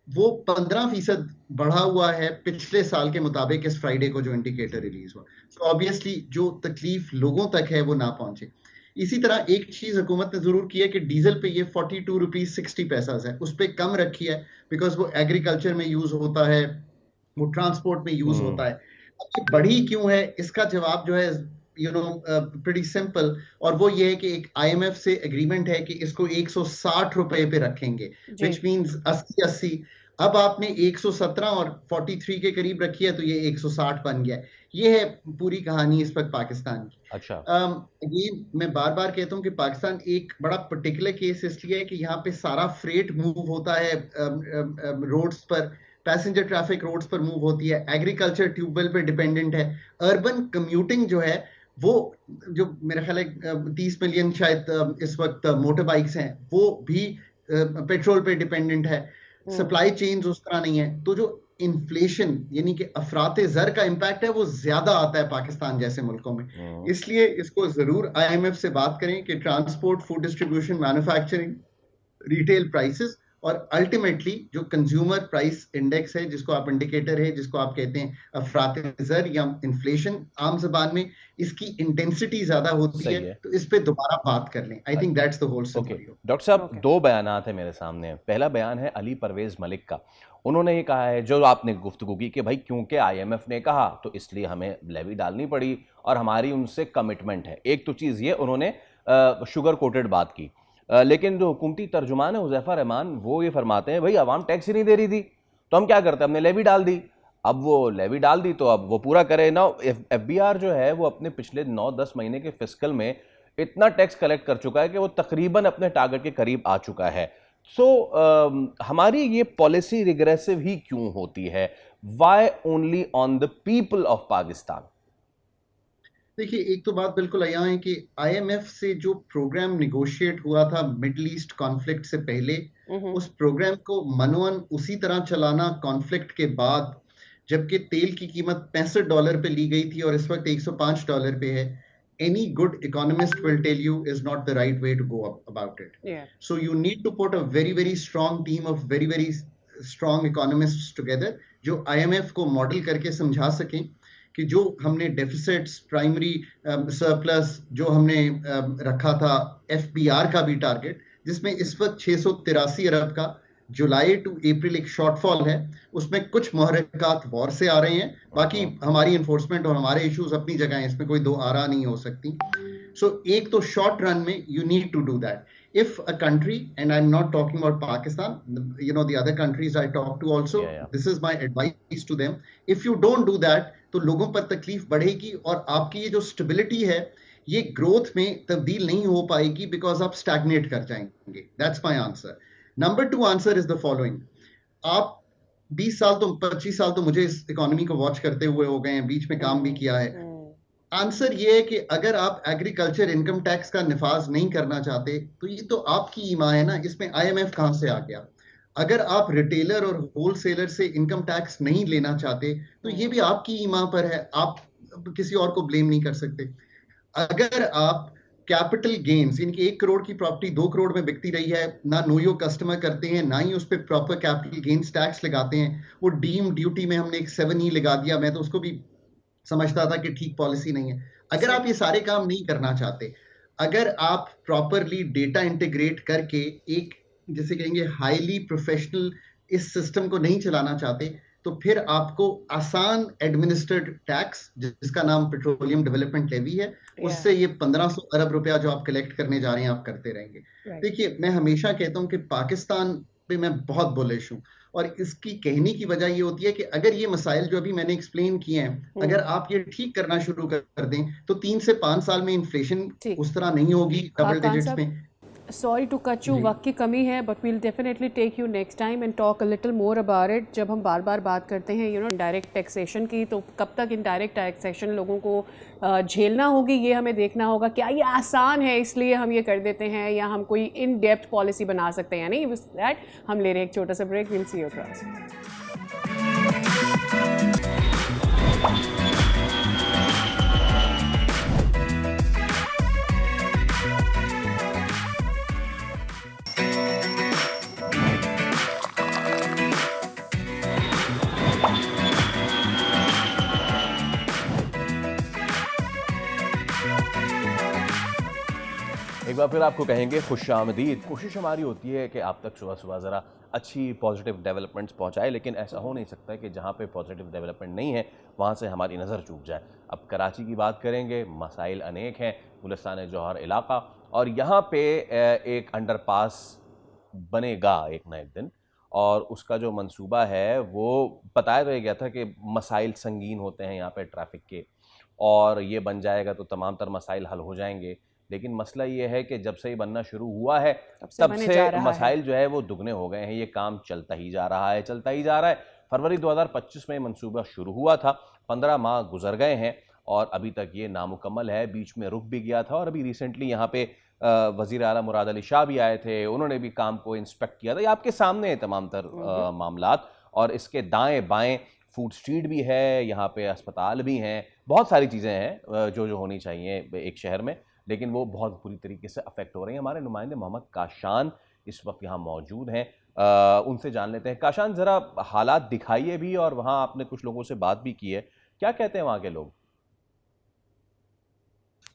वो 15% बढ़ा हुआ है पिछले साल के मुताबिक इस फ्राइडे को जो इंडिकेटर रिलीज हुआ। तो ऑब्वियसली जो तकलीफ लोगों तक है वो ना पहुंचे। इसी तरह एक चीज हुकूमत ने जरूर की है कि डीजल पे ये 42 रुपीज 60 पैसा है, उस पर कम रखी है बिकॉज वो एग्रीकल्चर में यूज होता है, वो ट्रांसपोर्ट में यूज होता है। अब बढ़ी क्यों है, इसका जवाब जो है प्रीटी सिंपल, और वो ये है कि एक IMF से एग्रीमेंट है कि इसको 160 रुपए पे रखेंगे, विच मींस 80-80 अब आपने 117 और 43 के करीब रखी है, तो ये 160 बन गया है। ये है पूरी कहानी इस वक्त पाकिस्तान की। अच्छा। ये मैं बार बार कहता हूँ कि पाकिस्तान एक बड़ा पर्टिकुलर केस इसलिए है कि यहाँ पे सारा फ्रेट मूव होता है रोड्स पर, पैसेंजर ट्रैफिक रोड्स पर मूव होती है, एग्रीकल्चर ट्यूबवेल पे डिपेंडेंट है। अर्बन कम्यूटिंग जो है वो, जो मेरा ख्याल है 30 मिलियन शायद इस वक्त मोटर बाइक्स हैं, वो भी पेट्रोल पे डिपेंडेंट है। सप्लाई चेन्स उस तरह नहीं है, तो जो इन्फ्लेशन यानी कि अफराते जर का इम्पैक्ट है वो ज्यादा आता है पाकिस्तान जैसे मुल्कों में। इसलिए इसको जरूर आईएमएफ से बात करें कि transport, food distribution, manufacturing, retail prices और अल्टीमेटली जो कंज्यूमर प्राइस इंडेक्स है, जिसको आप इंडिकेटर है, जिसको आप कहते हैं अफराते जर या इन्फ्लेशन आम जबान में, इसकी इंटेंसिटी ज्यादा होती सही है, है। तो इस पे दोबारा बात कर लें। I think that's the whole okay scenario. Doctor साहब, ओके। दो बयानात है मेरे सामने। पहला बयान है अली परवेज मलिक का। उन्होंने ये कहा है, जो आपने गुफ्तगू की, कि भाई क्योंकि आईएमएफ ने कहा तो इसलिए हमें लेवी डालनी पड़ी और हमारी उनसे कमिटमेंट है। एक तो चीज़ ये उन्होंने शुगर कोटेड बात की, लेकिन जो हुकूमती तर्जुमान है हुज़ैफा रहमान, वो ये फरमाते हैं भाई अवाम टैक्स ही नहीं दे रही थी तो हम क्या करते, हमने लेवी डाल दी। अब वो लेवी डाल दी तो अब वो पूरा करे ना। एफबीआर जो है वो अपने पिछले 9-10 महीने के फिस्कल में इतना टैक्स कलेक्ट कर चुका है कि वो तकरीबन अपने टारगेट के करीब आ चुका है। सो हमारी ये पॉलिसी रिग्रेसिव ही क्यों होती है? Why only on the people of Pakistan? देखिए, एक तो बात बिल्कुल यहाँ है कि आईएमएफ से जो प्रोग्राम निगोशिएट हुआ था मिडल ईस्ट कॉन्फ्लिक्ट से पहले, उस प्रोग्राम को मनोअन उसी तरह चलाना कॉन्फ्लिक्ट के बाद, जबकि तेल की कीमत $65 पे ली गई थी और इस वक्त $105 पे है, any good economist will tell you is not the right way to go about it. Yeah. So you need to put a very, very strong team of very, very strong economists together, जो IMF को model करके समझा सकें कि जो हमने deficits, primary surplus जो हमने रखा था, एफबीआर का भी टारगेट, जिसमें इस वक्त 683 अरब का जुलाई टू अप्रैल एक शॉर्टफॉल है, उसमें कुछ मुहर्रिकात वॉर से आ रहे हैं, बाकी हमारी इन्फोर्समेंट और हमारे इश्यूज अपनी जगह हैं, इसमें कोई दो आरा नहीं हो सकती। सो एक तो शॉर्ट रन में you need to do that. If a country, and I'm not talking about Pakistan, you know, the other countries I talk to also, this is my advice to them. If you don't do that, तो लोगों पर तकलीफ बढ़ेगी और आपकी ये जो stability है ये ग्रोथ में तब्दील नहीं हो पाएगी, बिकॉज आप स्टैग्नेट कर जाएंगे। That's my answer. Number 2 answer is the following. आप 20 साल तो 25 साल तो मुझे इस इकोनॉमी को वॉच करते हुए हो गए हैं, बीच में काम भी किया है। आंसर ये है कि अगर आप एग्रीकल्चर इनकम टैक्स का निफाज नहीं करना चाहते तो ये तो आपकी ईमा है ना, इसमें आईएमएफ कहां से आ गया। अगर आप रिटेलर और होलसेलर से इनकम टैक्स नहीं लेना चाहते तो ये भी आपकी ईमा पर है, आप किसी और को ब्लेम नहीं कर सकते। अगर आप कैपिटल गेन्स, इनकी 1 करोड़ की प्रॉपर्टी 2 करोड़ में बिकती रही है, ना नो योर कस्टमर करते हैं, ना ही उस पर प्रॉपर कैपिटल गेन्स टैक्स लगाते हैं, वो डीम ड्यूटी में हमने एक 7E लगा दिया, मैं तो उसको भी समझता था कि ठीक पॉलिसी नहीं है। अगर आप ये सारे काम नहीं करना चाहते, अगर आप प्रॉपरली डेटा इंटीग्रेट करके एक, जैसे कहेंगे, हाईली प्रोफेशनल इस सिस्टम को नहीं चलाना चाहते, तो फिर आपको आसान एडमिनिस्ट्रेड टैक्स, जिसका नाम पेट्रोलियम डेवलपमेंट लेवी है, उससे ये 1500 अरब रुपया जो आप कलेक्ट करने जा रहे हैं, आप करते रहेंगे। देखिए, मैं हमेशा कहता हूं कि पाकिस्तान पे मैं बहुत बुलिश हूं, और इसकी कहने की वजह ये होती है कि अगर ये मसाइल जो अभी मैंने एक्सप्लेन किए हैं, अगर आप ये ठीक करना शुरू कर दें तो 3 से 5 साल में इन्फ्लेशन उस तरह नहीं होगी डबल डिजिट्स में। सॉरी टू कट यू, वक्त की कमी है, but we'll definitely take you next time and talk a little more about it. जब हम बार बार बात करते हैं डायरेक्ट टैक्सेशन की, तो कब तक इनडायरेक्ट टैक्सेशन लोगों को झेलना होगी, ये हमें देखना होगा। क्या ये आसान है इसलिए हम ये कर देते हैं, या हम कोई इन डेप्थ पॉलिसी बना सकते हैं या नहीं? विद दैट हम ले रहे हैं एक छोटा सा break. Will see you across. एक बार फिर आपको कहेंगे खुशामदीद। कोशिश हमारी होती है कि आप तक सुबह सुबह ज़रा अच्छी पॉजिटिव डेवलपमेंट्स पहुंचाए, लेकिन ऐसा हो नहीं सकता कि जहां पे पॉजिटिव डेवलपमेंट नहीं है वहां से हमारी नज़र चूक जाए। अब कराची की बात करेंगे, मसाइल अनेक हैं, गुलिस्तान जौहर इलाका, और यहाँ पे एक अंडरपास बनेगा एक ना एक दिन, और उसका जो मंसूबा है वो बताया तो गया था कि मसाइल संगीन होते हैं यहाँ पे ट्रैफिक के, और ये बन जाएगा तो तमाम तर मसाइल हल हो जाएंगे। लेकिन मसला ये है कि जब से ये बनना शुरू हुआ है तब बने से जा रहा है। मसाइल जो है वो दुगने हो गए हैं। ये काम चलता ही जा रहा है, चलता ही जा रहा है। फरवरी 2025 में मंसूबा शुरू हुआ था, 15 माह गुजर गए हैं और अभी तक ये नामुकम्मल है। बीच में रुक भी गया था और अभी रिसेंटली यहाँ पे वज़ीर आला मुराद अली शाह भी आए थे, उन्होंने भी काम को इंस्पेक्ट किया था। ये आपके सामने है तमाम तर मामलात, और इसके दाएं बाएं फूड स्ट्रीट भी है, यहाँ पे अस्पताल भी हैं, बहुत सारी चीज़ें हैं जो होनी चाहिए एक शहर में, लेकिन वो बहुत बुरी तरीके से अफेक्ट हो रही हैं। हमारे नुमाइंदे मोहम्मद काशान इस वक्त यहाँ मौजूद हैं, उनसे जान लेते हैं। काशान, ज़रा हालात दिखाइए भी, और वहाँ आपने कुछ लोगों से बात भी की है, क्या कहते हैं वहाँ के लोग?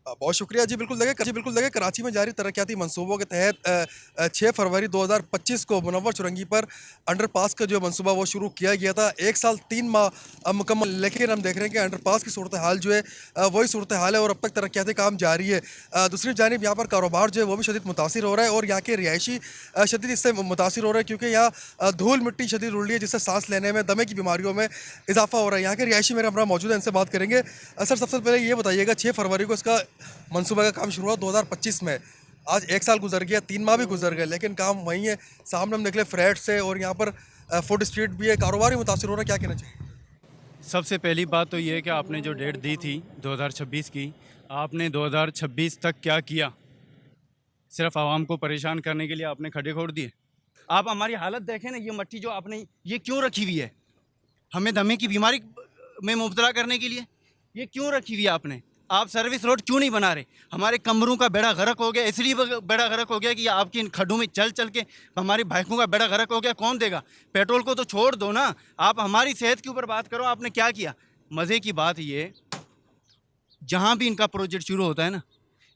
बहुत शुक्रिया जी। बिल्कुल देखिए कराची में जारी तरक्याती मंसूबों के तहत 6 फरवरी 2025 को मुनव्वर चुरंगी पर अंडरपास का जो मंसूबा वो शुरू किया गया था। 1 साल 3 माह मुकम्मल, लेकिन हम देख रहे हैं कि अंडरपास की सूरत हाल जो है वही सूरत हाल है और अब तक तरक्याती काम जारी है। दूसरी जानिब यहाँ पर कारोबार जो है वो भी शदीद मुतासिर हो रहा है और यहाँ के रिहायशी शदीद इससे मुतासिर हो रहे हैं, क्योंकि यहाँ धूल मिट्टी शदीद उड़ रही है, जिससे सांस लेने में, दमे की बीमारियों में इजाफा हो रहा है। यहाँ के रिहायशी मेरे हमरा मौजूद है, इनसे बात करेंगे। सर, सबसे पहले ये बताइएगा, 6 फरवरी को इसका मंसूबे का काम शुरू हुआ 2025 में, आज 1 साल गुजर गया, 3 माह भी गुजर गए, लेकिन काम वही है। सामने हम निकले फ्लैट से और यहाँ पर फूड स्ट्रीट भी है, कारोबार ही मुतासिर हो रहा है, क्या कहना चाहिए? सबसे पहली बात तो ये है कि आपने जो डेट दी थी 2026 की, आपने 2026 तक क्या किया? सिर्फ आवाम को परेशान करने के लिए आपने खड्डे खोद दिए। आप हमारी हालत देखें ना, ये मट्टी जो आपने ये क्यों रखी हुई है? हमें दमे की बीमारी में मुब्तला करने के लिए ये क्यों रखी हुई है आपने? आप सर्विस रोड क्यों नहीं बना रहे? हमारे कमरों का बेड़ा गर्क हो गया, इसलिए बेड़ा गर्क हो गया कि आपकी इन खड्डों में चल चल के हमारी बाइकों का बेड़ा गर्क हो गया। कौन देगा? पेट्रोल को तो छोड़ दो ना, आप हमारी सेहत के ऊपर बात करो, आपने क्या किया? मज़े की बात ये, जहाँ भी इनका प्रोजेक्ट शुरू होता है ना,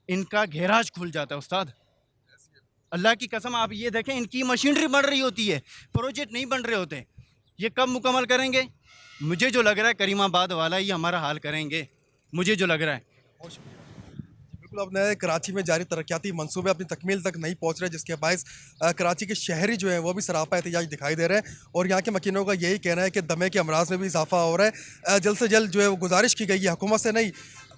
इनका घेराज खुल जाता है उस्ताद। अल्लाह की कसम, आप ये देखें, इनकी मशीनरी बन रही होती है, प्रोजेक्ट नहीं बन रहे होते। ये कब मुकम्मल करेंगे? मुझे जो लग रहा है करीमाबाद वाला ही हमारा हाल करेंगे, मुझे जो लग रहा है। बिल्कुल, अपने कराची में जारी तरक्याती मंसूबे अपनी तकमील तक नहीं पहुंच रहे, जिसके बायस कराची के शहरी जो हैं वो भी सरापा एहतिजाज दिखाई दे रहे हैं और यहाँ के मकीनों का यही कहना है कि दमे के अमराज में भी इजाफा हो रहा है। जल्द से जल्द जो है वो गुजारिश की गई है, हुकूमत से नहीं,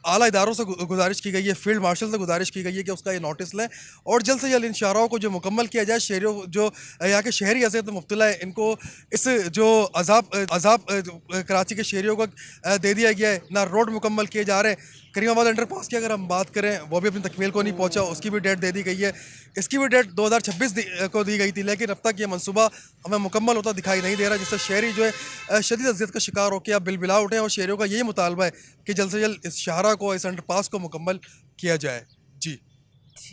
आला इदारों से गुजारिश की गई है, फील्ड मार्शल से गुजारिश की गई है कि उसका ये नोटिस लें और जल्द से जल्द इन शाहराओं को जो मुकम्मल किया जाए। शहरियों जो यहाँ के शहरी अज़ियत में मुब्तला है, इनको इस जो अजाब कराची के शहरियों को दे दिया गया है, ना रोड मुकम्मल किए जा रहे हैं। करीमाबाद अंडरपास की अगर हम बात करें, वो भी अपनी तकमील को नहीं पहुँचा, उसकी भी डेट दे दी गई है। इसकी भी डेट 2026 को दी गई थी, लेकिन अब तक ये मंसूबा हमें मुकम्मल होता दिखाई नहीं दे रहा, जिससे शहरी जो है शदीद अज़ियत का शिकार होकर अब बिलबिला उठे और शहरियों का यही मुतालबा है कि जल्द से जल्द इस शाहरा को, इस अंडरपास को मुकम्मल किया जाए। जी,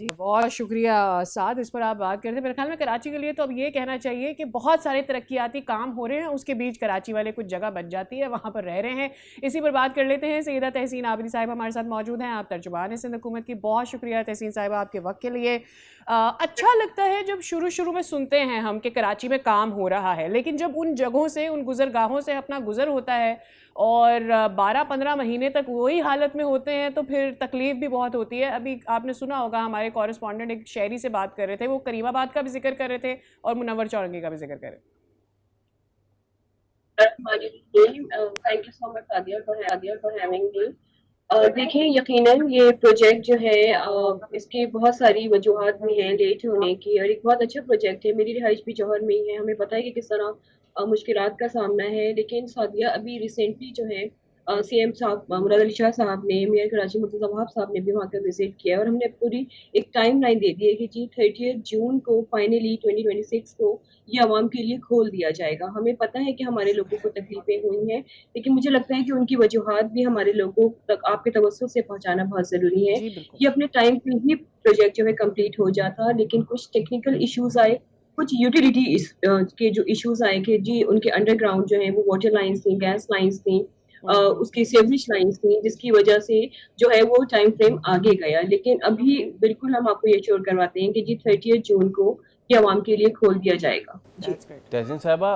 बहुत शुक्रिया साद, इस पर आप बात करते हैं। मेरे ख्याल में कराची के लिए तो अब ये कहना चाहिए कि बहुत सारे तरक्याती काम हो रहे हैं, उसके बीच कराची वाले कुछ जगह बच जाती है, वहाँ पर रह रहे हैं। इसी पर बात कर लेते हैं। सैयदा तहसीन आबिदी साहिबा हमारे साथ मौजूद हैं, आप तर्जुमान हैं सिंध हुकूमत की। बहुत शुक्रिया तहसीन साहिबा आपके वक्त के लिए। अच्छा लगता है जब शुरू में सुनते हैं हम कि कराची में काम हो रहा है, लेकिन जब उन जगहों से, उन गुजरगाहों से अपना गुजर होता है और 12-15 महीने तक वही हालत में होते हैं तो फिर तकलीफ भी बहुत होती है। अभी आपने सुना होगा, हमारे कॉरेस्पॉन्डेंट एक शहरी से बात कर रहे थे, वो करीमाबाद का भी जिक्र कर रहे थे और मुनव्वर चौरंगी का भी जिक्र कर रहे थे। Thank you so much Adiya for having me. देखिए, यकीनन ये प्रोजेक्ट जो है इसकी बहुत सारी वजूहात भी हैं लेट होने की, और एक बहुत अच्छा प्रोजेक्ट है। मेरी रिहाइश भी जौहर में ही है, हमें पता है कि किस तरह मुश्किलात का सामना है। लेकिन सादिया, अभी रिसेंटली जो है सीएम साहब मुराद अली शाह साहब ने, मेयर कराची मुर्तज़ा वहाब साहब ने भी वहाँ का विजिट किया और हमने पूरी एक टाइम लाइन दे दी है कि जी 30 जून को फाइनली 2026 को ये आवाम के लिए खोल दिया जाएगा। हमें पता है कि हमारे लोगों को तकलीफें हुई हैं, लेकिन मुझे लगता है कि उनकी वजूहात भी हमारे लोगों तक आपके तवज्जुह से पहुँचाना बहुत ज़रूरी है। ये अपने टाइम पे ही प्रोजेक्ट जो है कम्प्लीट हो जाता, लेकिन कुछ टेक्निकल इशूज़ आए, कुछ यूटिलिटी के जो इश्यूज आए कि जी उनके अंडरग्राउंड जो है वो वाटर लाइन्स थी, गैस लाइन्स थी, उसकी सीवरेज लाइन्स थी, जिसकी वजह से जो है वो टाइम फ्रेम आगे गया। लेकिन अभी बिल्कुल हम आपको ये श्योर करवाते हैं कि जी 30 जून को ये आवाम के लिए खोल दिया जाएगा। जी तहसीन साहिबा,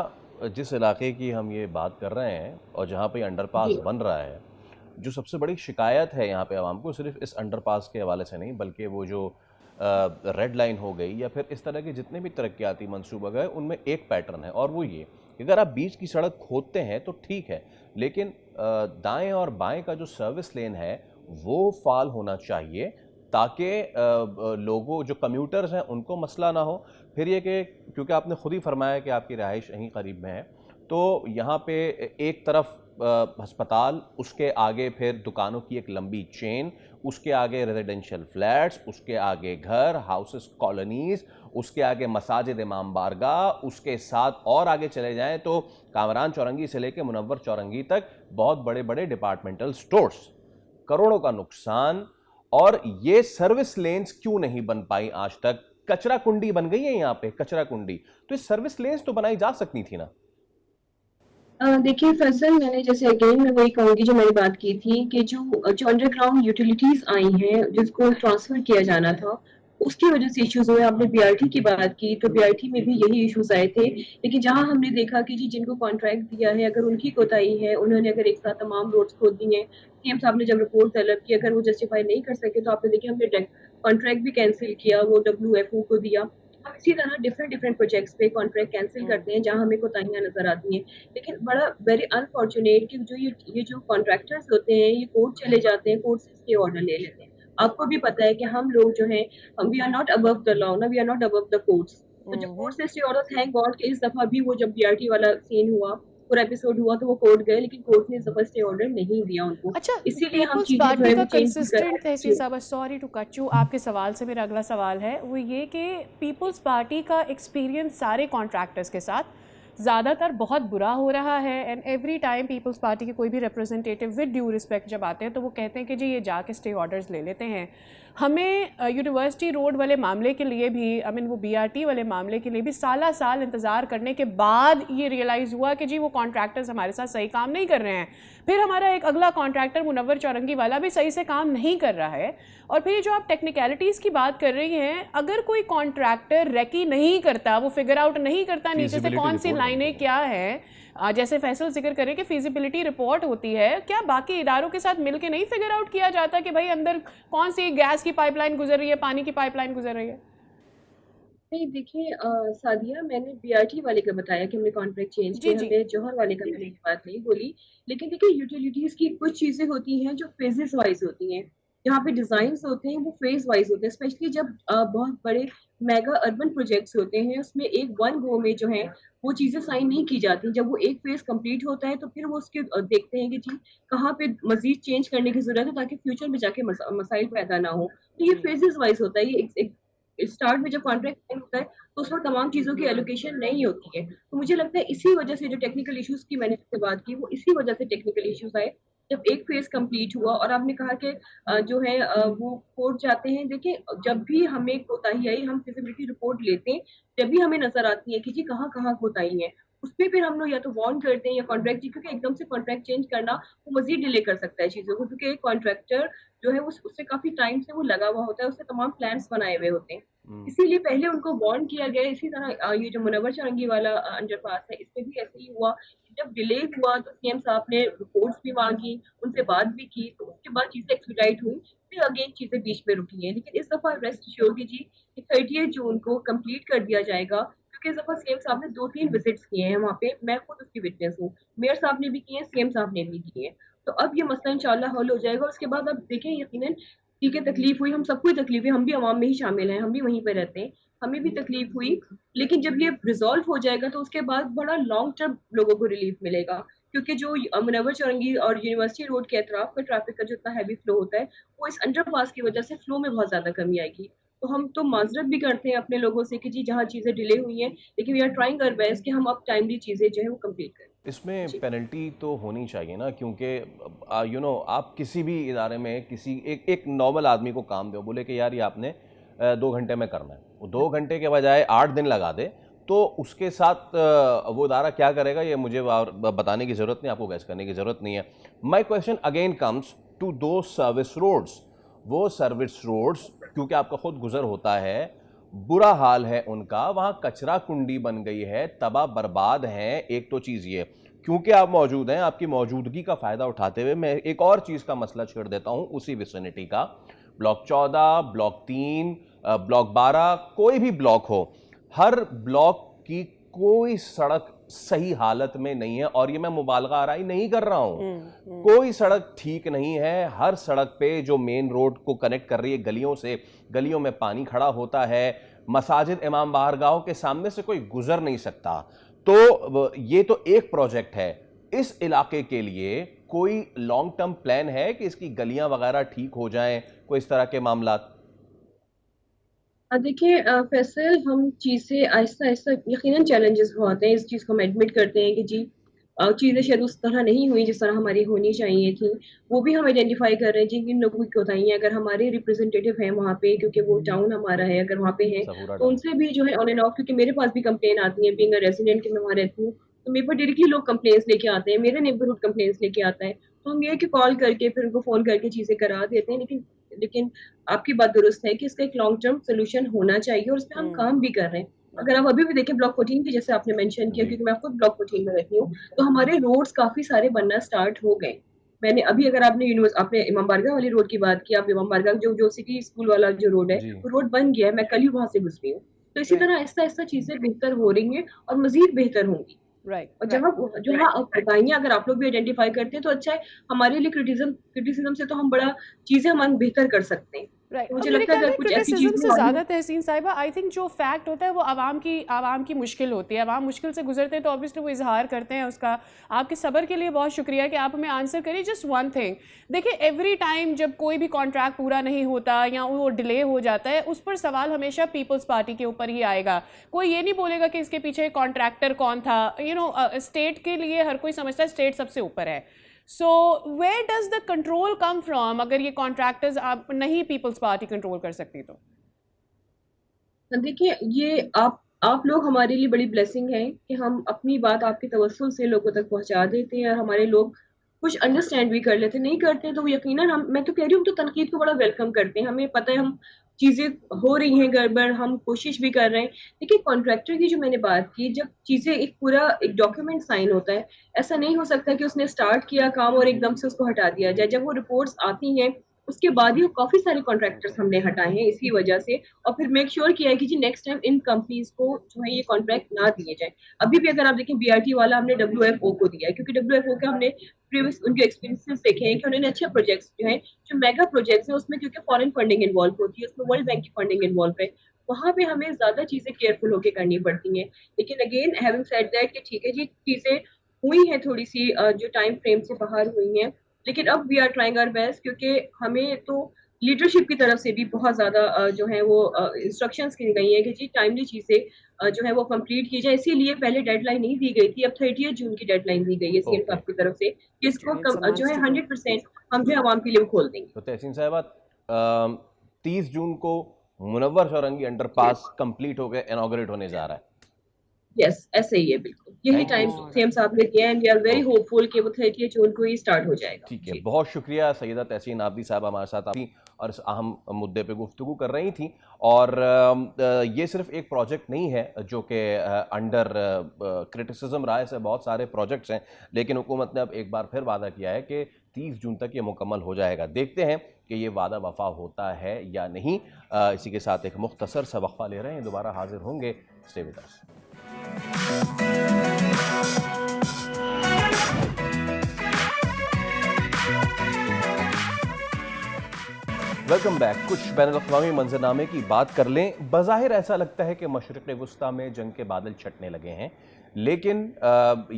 जिस इलाके की हम ये बात कर रहे हैं और जहाँ पे अंडरपास बन रहा है, जो सबसे बड़ी शिकायत है यहाँ पे आवाम को, सिर्फ इस अंडरपास के हवाले से नहीं बल्कि वो जो रेड लाइन हो गई या फिर इस तरह के जितने भी तरक्याती मंसूबे गए उनमें एक पैटर्न है, और वो ये कि अगर आप बीच की सड़क खोदते हैं तो ठीक है, लेकिन दाएं और बाएं का जो सर्विस लेन है वो फाल होना चाहिए ताकि लोगों जो कम्यूटर्स हैं उनको मसला ना हो। फिर ये कि क्योंकि आपने खुद ही फरमाया कि आपकी रहाइश यहीं करीब में है, तो यहाँ पे एक तरफ अस्पताल, उसके आगे फिर दुकानों की एक लंबी चेन, उसके आगे रेजिडेंशियल फ्लैट्स, उसके आगे घर, हाउसेस, कॉलोनीज, उसके आगे मसाजिद इमाम बारगाह, उसके साथ और आगे चले जाएं तो कामरान चौरंगी से लेकर मुनव्वर चौरंगी तक बहुत बड़े बड़े डिपार्टमेंटल स्टोर्स, करोड़ों का नुकसान। और ये सर्विस लेन्स क्यों नहीं बन पाई आज तक? कचरा कुंडी बन गई है यहाँ पे, कचरा कुंडी। तो ये सर्विस लेन्स तो बनाई जा सकती थी ना। देखिए फैसल, मैंने जैसे अगेन मैं वही कहूंगी जो मैंने बात की थी कि जो अंडरग्राउंड यूटिलिटीज आई हैं जिसको ट्रांसफर किया जाना था उसकी वजह से इश्यूज हुए। आपने बीआरटी की बात की तो बीआरटी में भी यही इश्यूज आए थे, लेकिन जहां हमने देखा कि जी जिनको कॉन्ट्रैक्ट दिया है अगर उनकी कोताही है, उन्होंने अगर एक साथ तमाम रोड्स खोद दी हैं, सीएम साहब ने जब रिपोर्ट तलब की, अगर वो जस्टिफाई नहीं कर सके तो आपने देखिए हमने कॉन्ट्रैक्ट भी कैंसिल किया, वो WFO को दिया। हम इसी तरह डिफरेंट प्रोजेक्ट्स पे कॉन्ट्रैक्ट कैंसिल करते हैं जहां हमें कोताहियां नजर आती हैं। लेकिन बड़ा वेरी अनफॉर्चुनेट कि जो ये जो कॉन्ट्रैक्टर्स होते हैं ये कोर्ट चले जाते हैं, कोर्ट से स्टे ऑर्डर ले लेते हैं। आपको भी पता है कि हम लोग जो हैं we are not above the law ना, we are not above the courts. तो जब कोर्ट से स्टे ऑर्डर, थैंक गॉड कि इस दफा भी वो जब बीआरटी वाला सीन हुआ, पूरा एपिसोड हुआ तो वो कोर्ट गए, लेकिन कोर्ट ने इस दफा स्टे ऑर्डर नहीं दिया उनको। अच्छा, इसीलिए हम पीपल्स चीजें जो पार्टी है का वो चेंज कंसिस्टेंट कर तहसील साहब, सॉरी टू कट यू, आपके सवाल से मेरा अगला सवाल है वो ये कि पीपल्स पार्टी का एक्सपीरियंस सारे कॉन्ट्रैक्टर्स के साथ ज़्यादातर बहुत बुरा हो रहा है। And every time Peoples Party के कोई भी रिप्रेजेंटेटिव विद ड्यू रिस्पेक्ट जब आते हैं तो वो कहते हैं कि जी ये जाके स्टे ऑर्डर्स ले लेते हैं। हमें यूनिवर्सिटी रोड वाले मामले के लिए भी, आई मीन वो बीआरटी वाले मामले के लिए भी साल इंतज़ार करने के बाद ये रियलाइज़ हुआ कि जी वो कॉन्ट्रैक्टर्स हमारे साथ सही काम नहीं कर रहे हैं। फिर हमारा एक अगला कॉन्ट्रैक्टर मुनव्वर चौरंगी वाला भी सही से काम नहीं कर रहा है। और फिर जो आप टेक्निकलिटीज़ की बात कर रही हैं, अगर कोई कॉन्ट्रैक्टर रेकी नहीं करता, वो फिगर आउट नहीं करता नीचे से कौन सी लाइनें क्या है, जैसे फैसल जिक्र करें कि फिजिबिलिटी रिपोर्ट होती है, क्या बाकी इदारों के साथ मिलके नहीं फिगर आउट किया जाता कि भाई अंदर कौन सी गैस की पाइपलाइन गुजर रही है, पानी की पाइपलाइन गुजर रही है? नहीं देखिए सादिया, मैंने बीआरटी वाले का बताया कि हमने कॉन्ट्रैक्ट चेंज किया, हमने जौहर वाले का मैंने बात नहीं बोली। लेकिन देखिए यूटिलिटीज की कुछ चीजें होती हैं जो फेजेस वाइज होती हैं, यहाँ पे डिजाइन होते हैं वो फेज वाइज होते हैं। स्पेशली जब बहुत बड़े मेगा अर्बन प्रोजेक्ट्स होते हैं उसमें एक वन गो में जो है वो चीजें साइन नहीं की जाती। जब वो एक फेज कंप्लीट होता है तो फिर वो उसके देखते हैं कि जी कहाँ पे मजीद चेंज करने की जरूरत है ताकि फ्यूचर में जाके मसाइल पैदा ना हो। तो ये फेजेस वाइज होता है। ये स्टार्ट में जब कॉन्ट्रैक्ट साइन होता है तो उसमें तमाम चीजों की एलोकेशन नहीं होती है। तो मुझे लगता है इसी वजह से जो टेक्निकल इश्यूज की मैंने बात की वो इसी वजह से टेक्निकल इश्यूज आए जब एक फेज कंप्लीट हुआ। और आपने कहा कि जो है वो कोर्ट जाते हैं। देखिए जब भी हमें कोताही आई हम फिजिबिलिटी रिपोर्ट लेते हैं, जब भी हमें नजर आती है कि जी कहाँ कहाँ कोताही है उसमें फिर हम लोग या तो वार्न करते हैं या कॉन्ट्रैक्ट, क्योंकि एकदम से कॉन्ट्रैक्ट चेंज करना वो मजीद डिले कर सकता है चीजों को, क्योंकि एक कॉन्ट्रैक्टर जो है उससे काफी टाइम से वो लगा हुआ होता है, उससे तमाम प्लान्स बनाए हुए होते हैं। इसीलिए पहले उनको वार्न किया गया। इसी तरह ये जो मुनव्वर चौरंगी वाला अंडरपास है इसमें भी ऐसे ही हुआ। जब डिले हुआ तो सीएम साहब ने रिपोर्ट्स भी मांगी, उनसे बात भी की, तो उसके बाद चीजें एक्सपीडाइट हुई, फिर अगेन चीजें बीच में रुकी हैं। लेकिन इस दफा रेस्ट श्योर कीजिए कि 30 जून को कंप्लीट कर दिया जाएगा, क्योंकि इस दफा सीएम साहब ने 2-3 विजिट्स किए हैं वहाँ पे, मैं खुद उसकी विटनेस हूँ। मेयर साहब ने भी किए हैं, सीएम साहब ने भी किए हैं। तो अब ये मसला इंशाल्लाह हल हो जाएगा। उसके बाद अब देखें यकीनन ठीक है तकलीफ हुई, हम सबको ही तकलीफ हुई, हम भी अवाम में ही शामिल हैं, हम भी वहीं पे रहते हैं, हमें भी तकलीफ हुई। लेकिन जब ये रिजॉल्व हो जाएगा तो उसके बाद बड़ा लॉन्ग टर्म लोगों को रिलीफ मिलेगा, क्योंकि जो मुनव्वर चौरंगी और यूनिवर्सिटी रोड के अतराफ का ट्रैफिक का जो इतना हैवी फ्लो होता है वो इस अंडरपास की वजह से फ्लो में बहुत ज्यादा कमी आएगी। तो हम तो माजरत भी करते हैं अपने लोगों से कि जी जहाँ चीजें डिले हुई हैं, लेकिन we are trying our best कि हम अब टाइमली चीजें जो है वो कंप्लीट करें। इसमें पेनल्टी तो होनी चाहिए ना, क्योंकि आप किसी भी इदारे में किसी एक नॉर्मल आदमी को काम दो, बोले कि यार ये आपने 2 घंटे में करना है, वो 2 घंटे के बजाय 8 दिन लगा दे, तो उसके साथ वो इदारा क्या करेगा ये मुझे बताने की ज़रूरत नहीं, आपको गैस करने की ज़रूरत नहीं है। My question again comes to दो सर्विस रोड्स। वो सर्विस रोड्स क्योंकि आपका खुद गुजर होता है, बुरा हाल है उनका, वहाँ कचरा कुंडी बन गई है, तबाह बर्बाद हैं। एक तो चीज़ ये, क्योंकि आप मौजूद हैं, आपकी मौजूदगी का फ़ायदा उठाते हुए मैं एक और चीज़ का मसला छेड़ देता हूँ उसी विसिनिटी का। ब्लॉक 14, ब्लॉक 3, ब्लॉक 12, कोई भी ब्लॉक हो, हर ब्लॉक की कोई सड़क सही हालत में नहीं है। और ये मैं मुबालगा आराई नहीं कर रहा हूं, कोई सड़क ठीक नहीं है। हर सड़क पे जो मेन रोड को कनेक्ट कर रही है गलियों से, गलियों में पानी खड़ा होता है। मसाजिद, इमाम बारगाहों के सामने से कोई गुजर नहीं सकता। तो ये तो एक प्रोजेक्ट है। इस इलाके के लिए कोई लॉन्ग टर्म प्लान है कि इसकी गलियां वगैरह ठीक हो जाएं, कोई इस तरह के मामला? देखिए फैसल, हम चीज़ें आहिस्ता आहिस्ता, यकीनन चैलेंजेस बहुत हैं, इस चीज़ को हम एडमिट करते हैं कि जी चीज़ें शायद उस तरह नहीं हुई जिस तरह हमारी होनी चाहिए थी। वो भी हम आइडेंटिफाई कर रहे हैं जी, किन लोगों की कोताहियाँ, अगर हमारे रिप्रेजेंटेटिव हैं वहाँ पे, क्योंकि वो टाउन हमारा है, अगर वहाँ पे हैं सबूरा तो टाउन। उनसे भी जो है ऑन एंड ऑफ, क्योंकि मेरे पास भी कंप्लेन आती है, बीइंग अ रेजिडेंट कि मैं वहाँ रहती हूँ, तो मेरे पास डायरेक्टली लोग कंप्लेंट्स लेके आते हैं, मेरे नेबरहुड कंप्लेंट्स लेके आता है। तो हम ये है कि कॉल करके फिर उनको फ़ोन करके चीज़ें करा देते हैं, लेकिन लेकिन आपकी बात दुरुस्त है कि इसका एक लॉन्ग टर्म सोल्यूशन होना चाहिए और इस पे हम काम भी कर रहे हैं। अगर आप अभी भी देखें ब्लॉक 14 की, जैसे आपने मेंशन किया, जी। क्योंकि मैं खुद ब्लॉक 14 में रहती हूँ, तो हमारे रोड्स काफ़ी सारे बनना स्टार्ट हो गए। मैंने अभी, अगर आपने इमाम बारगाह वाली रोड की बात की, आप इमाम बारगाह जो सिटी स्कूल वाला जो रोड है, जी। वो रोड बन गया है, मैं कल ही वहाँ से गुज़री हूँ। तो इसी राइट, तरह आहिस्ता-आहिस्ता चीज़ें बेहतर हो रही हैं और मज़ीद बेहतर होंगी। राइट, और राइट, जहाँ कोताहियाँ अगर आप लोग भी आइडेंटिफाई करते हैं तो अच्छा है, हमारे लिए क्रिटिसिज्म से तो हम बड़ा चीज़ें हम बेहतर कर सकते हैं। राइट। तो अब मुझे मेरे लगता है ख्याल अगर में कुछ ऐसी क्रिटिसिज्म से चीज़ें ज़्यादा तहसीन साहिबा, आई थिंक जो फैक्ट होता है वो आवाम की मुश्किल होती है। आवाम मुश्किल से गुजरते हैं तो ऑब्वियसली वो इजहार करते हैं उसका। आपके सब्र के लिए बहुत शुक्रिया कि आप हमें आंसर करिए। जस्ट वन थिंग, देखिए एवरी टाइम जब कोई भी कॉन्ट्रैक्ट पूरा नहीं होता या वो डिले हो जाता है, उस पर सवाल हमेशा पीपल्स पार्टी के ऊपर ही आएगा। कोई ये नहीं बोलेगा कि इसके पीछे कॉन्ट्रैक्टर कौन था। स्टेट के लिए हर कोई समझता है स्टेट सबसे ऊपर है। So where does the control come from, अगर ये कॉन्ट्रैक्टर्स आप नहीं पीपल्स पार्टी कंट्रोल कर सकती तो? देखिए, ये आप लोग हमारे लिए बड़ी ब्लेसिंग है कि हम अपनी बात आपके तवज्जुह से लोगों तक पहुँचा देते हैं और हमारे लोग कुछ अंडरस्टैंड भी कर लेते हैं। नहीं करते तो यकीनन मैं तो कह रही हूँ, हम तो तनकीद को बड़ा वेलकम करते हैं। हमें पता है हम चीज़ें हो रही हैं गड़बड़, हम कोशिश भी कर रहे हैं। देखिए कॉन्ट्रैक्टर की जो मैंने बात की, जब चीज़ें एक डॉक्यूमेंट साइन होता है, ऐसा नहीं हो सकता कि उसने स्टार्ट किया काम और एकदम से उसको हटा दिया जाए। जब वो रिपोर्ट्स आती हैं, उसके बाद ही काफ़ी सारे कॉन्ट्रैक्टर्स हमने हटाए हैं इसी वजह से, और फिर मेक श्योर किया है कि जी नेक्स्ट टाइम इन कंपनीज को जो है ये कॉन्ट्रैक्ट ना दिए जाए। अभी भी अगर आप देखें बीआरटी वाला हमने डब्ल्यूएफओ को दिया है, क्योंकि डब्ल्यूएफओ का हमने प्रीवियस उनके एक्सपीरियंसेस देखे हैं कि उन्होंने अच्छे प्रोजेक्ट्स जो हैं, जो मेगा प्रोजेक्ट्स हैं, उसमें क्योंकि फॉरेन फंडिंग इन्वॉल्व होती है, उसमें वर्ल्ड बैंक की फंडिंग इन्वॉल्व है, वहाँ पे हमें ज़्यादा चीज़ें केयरफुल होकर करनी पड़ती हैं। लेकिन अगेन हैविंग सेड दैट कि ठीक है जी, चीज़ें हुई हैं थोड़ी सी जो टाइम फ्रेम से बाहर हुई हैं, लेकिन अब we are trying our best, क्योंकि हमें तो लीडरशिप की तरफ से भी बहुत ज़्यादा जो है वो इंस्ट्रक्शंस की गई हैं कि जी टाइमली चीज़ें जो है वो कंप्लीट की जाए। इसीलिए पहले डेडलाइन नहीं दी गई थी, अब 30 जून की डेडलाइन दी गई है सीएम साहब की तरफ से कि इसको It's a जो है milestone. 100% हम जो है आवाम के लिए वो खोल देंगे। तो तहसीन साहिबा, 30 जून को मुनव्वर शौरंगी अंडरपास कंप्लीट होकर इनॉग्रेट होने जा रहा है। यस, ऐसे ही है बिल्कुल। यही Thank you. टाइम सीएम साहब ने दिया है and we are very Okay. Hopeful कि वो 30 जून को ही स्टार्ट हो जाएगा। ठीक है, जी। बहुत शुक्रिया सैयदा तहसीन आबदी साहब हमारे साथ थी और इस अहम मुद्दे पे गुफ्तगू कर रही थी। और ये सिर्फ एक प्रोजेक्ट नहीं है जो कि अंडर क्रिटिसिज्म रहा है, ऐसे बहुत सारे प्रोजेक्ट्स हैं, लेकिन हुकूमत ने अब एक बार फिर वादा किया है कि 30 जून तक ये मुकम्मल हो जाएगा। देखते हैं कि ये वादा वफा होता है या नहीं। इसी के साथ एक मुख्तसर सा वक्फा ले रहे हैं, दोबारा हाजिर होंगे। Stay with us. Welcome back. कुछ बैनुल-अक़वामी मंजरनामे की बात कर लें। बज़ाहिर ऐसा लगता है कि मशरिक़ वुस्ता में जंग के बादल छटने लगे हैं, लेकिन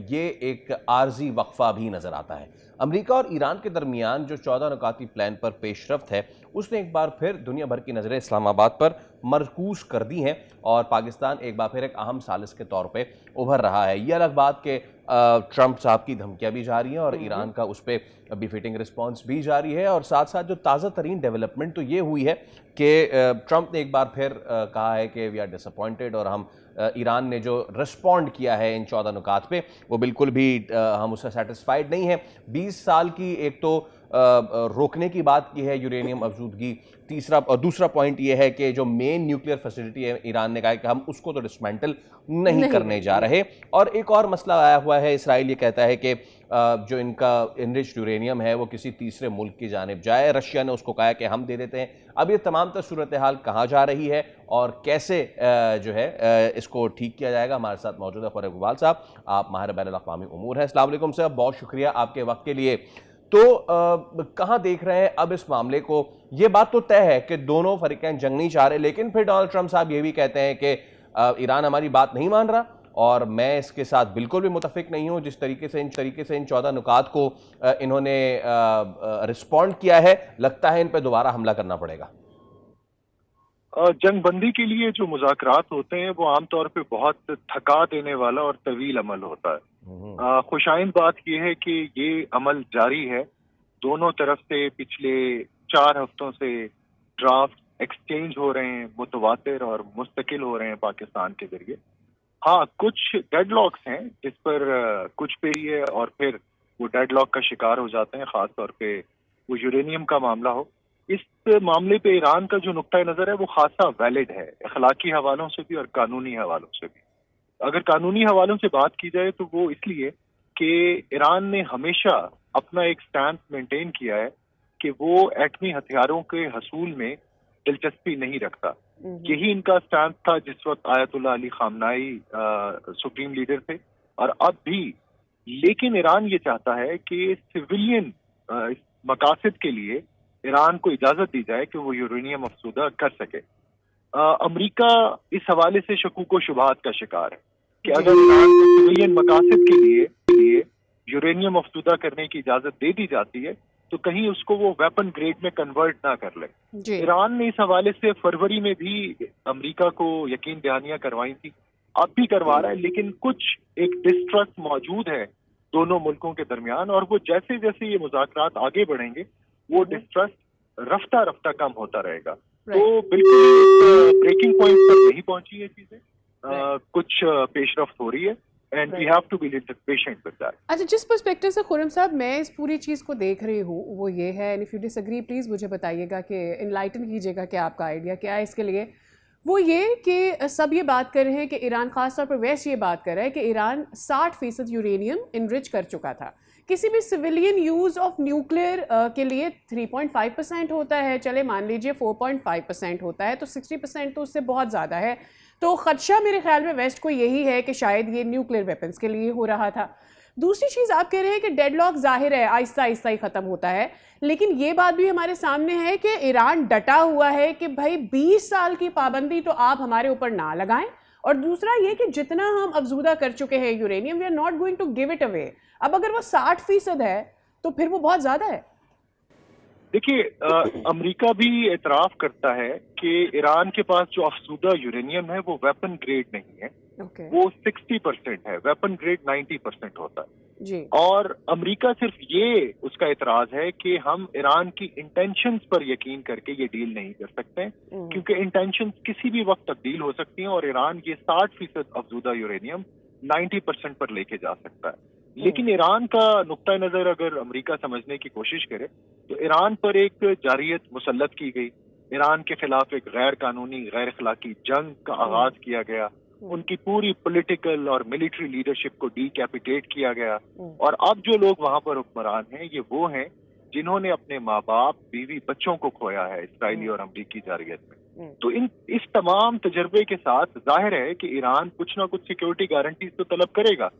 ये एक आर्जी वक्फा भी नज़र आता है। अमेरिका और ईरान के दरमियान जो 14 नुकाती प्लान पर पेशरफ्त है, उसने एक बार फिर दुनिया भर की नज़रें इस्लामाबाद पर मरकूज़ कर दी हैं और पाकिस्तान एक बार फिर एक अहम सालिस के तौर पे उभर रहा है। ये अलग बात कि ट्रंप साहब की धमकियाँ भी जारी हैं और ईरान का उस पर बिफिटिंग रिस्पॉन्स भी जारी है। और साथ साथ जो ताज़ा तरीन डेवलपमेंट तो ये हुई है कि ट्रंप ने एक बार फिर कहा है कि वी आर डिसअपॉइंटेड और हम ईरान ने जो रिस्पॉन्ड किया है इन 14 नुकात पे, वो बिल्कुल भी हम उससे सेटिस्फाइड नहीं है। 20 साल की एक तो रोकने की बात की है यूरेनियम अफजूदगी। दूसरा पॉइंट ये है कि जो मेन न्यूक्लियर फैसिलिटी है ईरान ने कहा है कि हम उसको तो डिसमेंटल नहीं करने जा रहे। और एक और मसला आया हुआ है, इसराइल ये कहता है कि जो इनका इनरिच्ड यूरेनियम है वो किसी तीसरे मुल्क की जानिब जाए। रशिया ने उसको कहा है कि हम दे देते हैं। अब ये तमाम सूरत हाल कहाँ जा रही है और कैसे जो है इसको ठीक किया जाएगा, हमारे साथ मौजूद है फ़ारूक इकबाल साहब, आप माहिर बैनुल-अक़वामी उमूर हैं। अस्सलाम वालेकुम साहब, बहुत शुक्रिया आपके वक्त के लिए। तो कहाँ देख रहे हैं अब इस मामले को? ये बात तो तय है कि दोनों फरीकैन जंग नहीं चाह रहे, लेकिन फिर डोनाल्ड ट्रंप साहब ये भी कहते हैं कि ईरान हमारी बात नहीं मान रहा और मैं इसके साथ बिल्कुल भी मुतफिक नहीं हूं। जिस तरीके से इन 14 नुकात को इन्होंने रिस्पॉन्ड किया है, लगता है इन पर दोबारा हमला करना पड़ेगा। जंगबंदी के लिए जो मुज़ाकरात होते हैं वो आमतौर पे बहुत थका देने वाला और तवील अमल होता है। खुशाइंद बात यह है कि ये अमल जारी है। दोनों तरफ से पिछले 4 हफ्तों से ड्राफ्ट एक्सचेंज हो रहे हैं, मुतवातिर और मुस्तकिल हो रहे हैं पाकिस्तान के जरिए। हाँ, कुछ डेडलॉक्स हैं जिस पर कुछ पे ही है और फिर वो डेडलॉक का शिकार हो जाते हैं, खास तौर पे वो यूरेनियम का मामला हो। इस मामले पे ईरान का जो नुक्ता नज़र है वो खासा वैलिड है, अखलाकी हवालों से भी और कानूनी हवालों से भी। अगर कानूनी हवालों से बात की जाए तो वो इसलिए कि ईरान ने हमेशा अपना एक स्टैंड मेंटेन किया है कि वो एटमी हथियारों के हसूल में दिलचस्पी नहीं रखता। यही इनका स्टैंड था जिस वक्त आयतुल्लाह अली खामनाई सुप्रीम लीडर थे और अब भी। लेकिन ईरान ये चाहता है कि सिविलियन मकासद के लिए ईरान को इजाजत दी जाए कि वो यूरेनियम अफसूदा कर सके। अमेरिका इस हवाले से शकूक व शुबहात का शिकार है कि अगर ईरान को सिविलियन मकासद के लिए यूरेनियम अफसूदा करने की इजाजत दे दी जाती है तो कहीं उसको वो वेपन ग्रेड में कन्वर्ट ना कर ले। ईरान ने इस हवाले से फरवरी में भी अमेरिका को यकीन दहानियां करवाई थी, अब भी करवा रहा है, लेकिन कुछ एक डिस्ट्रस्ट मौजूद है दोनों मुल्कों के दरमियान और वो जैसे जैसे ये मुज़ाकरात आगे बढ़ेंगे वो डिस्ट्रस्ट रफ्ता रफ्ता कम होता रहेगा। तो बिल्कुल ब्रेकिंग पॉइंट पर नहीं पहुंची है चीजें, कुछ पेशरफ्त हो रही है and we have to be little patient with that. अच्छा, जिस पर्सपेक्टिव से खुर्रम साहब मैं इस पूरी चीज़ को देख रही हूँ वो ये है, and if you disagree please मुझे बताइएगा कि इनलाइटन कीजिएगा कि आपका आइडिया क्या है इसके लिए। वो ये कि सब ये बात कर रहे हैं कि ईरान, ख़ास तौर पर वैसे ये बात कर रहा है कि ईरान 60% यूरेनियम इनरिच कर चुका था। किसी भी सिविलियन यूज़ ऑफ न्यूक्लियर के लिए 3.5% होता है, चले मान लीजिए 4.5% होता है, तो 60% तो उससे बहुत ज़्यादा है। तो ख़दशा मेरे ख्याल में वेस्ट को यही है कि शायद ये न्यूक्लियर वेपन्स के लिए हो रहा था। दूसरी चीज़ आप कह रहे हैं कि डेडलॉक ज़ाहिर है आहिस्ता आहिस्ता ही ख़त्म होता है, लेकिन ये बात भी हमारे सामने है कि ईरान डटा हुआ है कि भाई 20 साल की पाबंदी तो आप हमारे ऊपर ना लगाएं, और दूसरा ये कि जितना हम अफजूदा कर चुके हैं uranium, we are not going to give it away. अब अगर वो 60% है तो फिर वो बहुत ज़्यादा है। देखिए, अमेरिका भी एतराफ़ करता है कि ईरान के पास जो अफसूदा यूरेनियम है वो वेपन ग्रेड नहीं है, वो 60% है, वेपन ग्रेड 90% होता है जी। और अमेरिका सिर्फ ये उसका एतराज है कि हम ईरान की इंटेंशंस पर यकीन करके ये डील नहीं कर सकते, क्योंकि इंटेंशंस किसी भी वक्त तब्दील हो सकती हैं और ईरान ये 60% अफसूदा यूरेनियम 90% पर लेके जा सकता है। लेकिन ईरान का नुक्ता नज़र अगर अमेरिका समझने की कोशिश करे तो ईरान पर एक जारियत मुसल्लत की गई, ईरान के खिलाफ एक गैर कानूनी गैर अखलाकी जंग का आगाज किया गया, उनकी पूरी पॉलिटिकल और मिलिट्री लीडरशिप को डीकैपिटेट किया गया और अब जो लोग वहां पर हुक्मरान हैं ये वो हैं जिन्होंने अपने माँ बाप, बीवी, बच्चों को खोया है इसराइली और अमरीकी जारियत में। तो इस तमाम तजर्बे के साथ जाहिर है कि ईरान कुछ ना कुछ सिक्योरिटी गारंटीज तो तलब करेगा।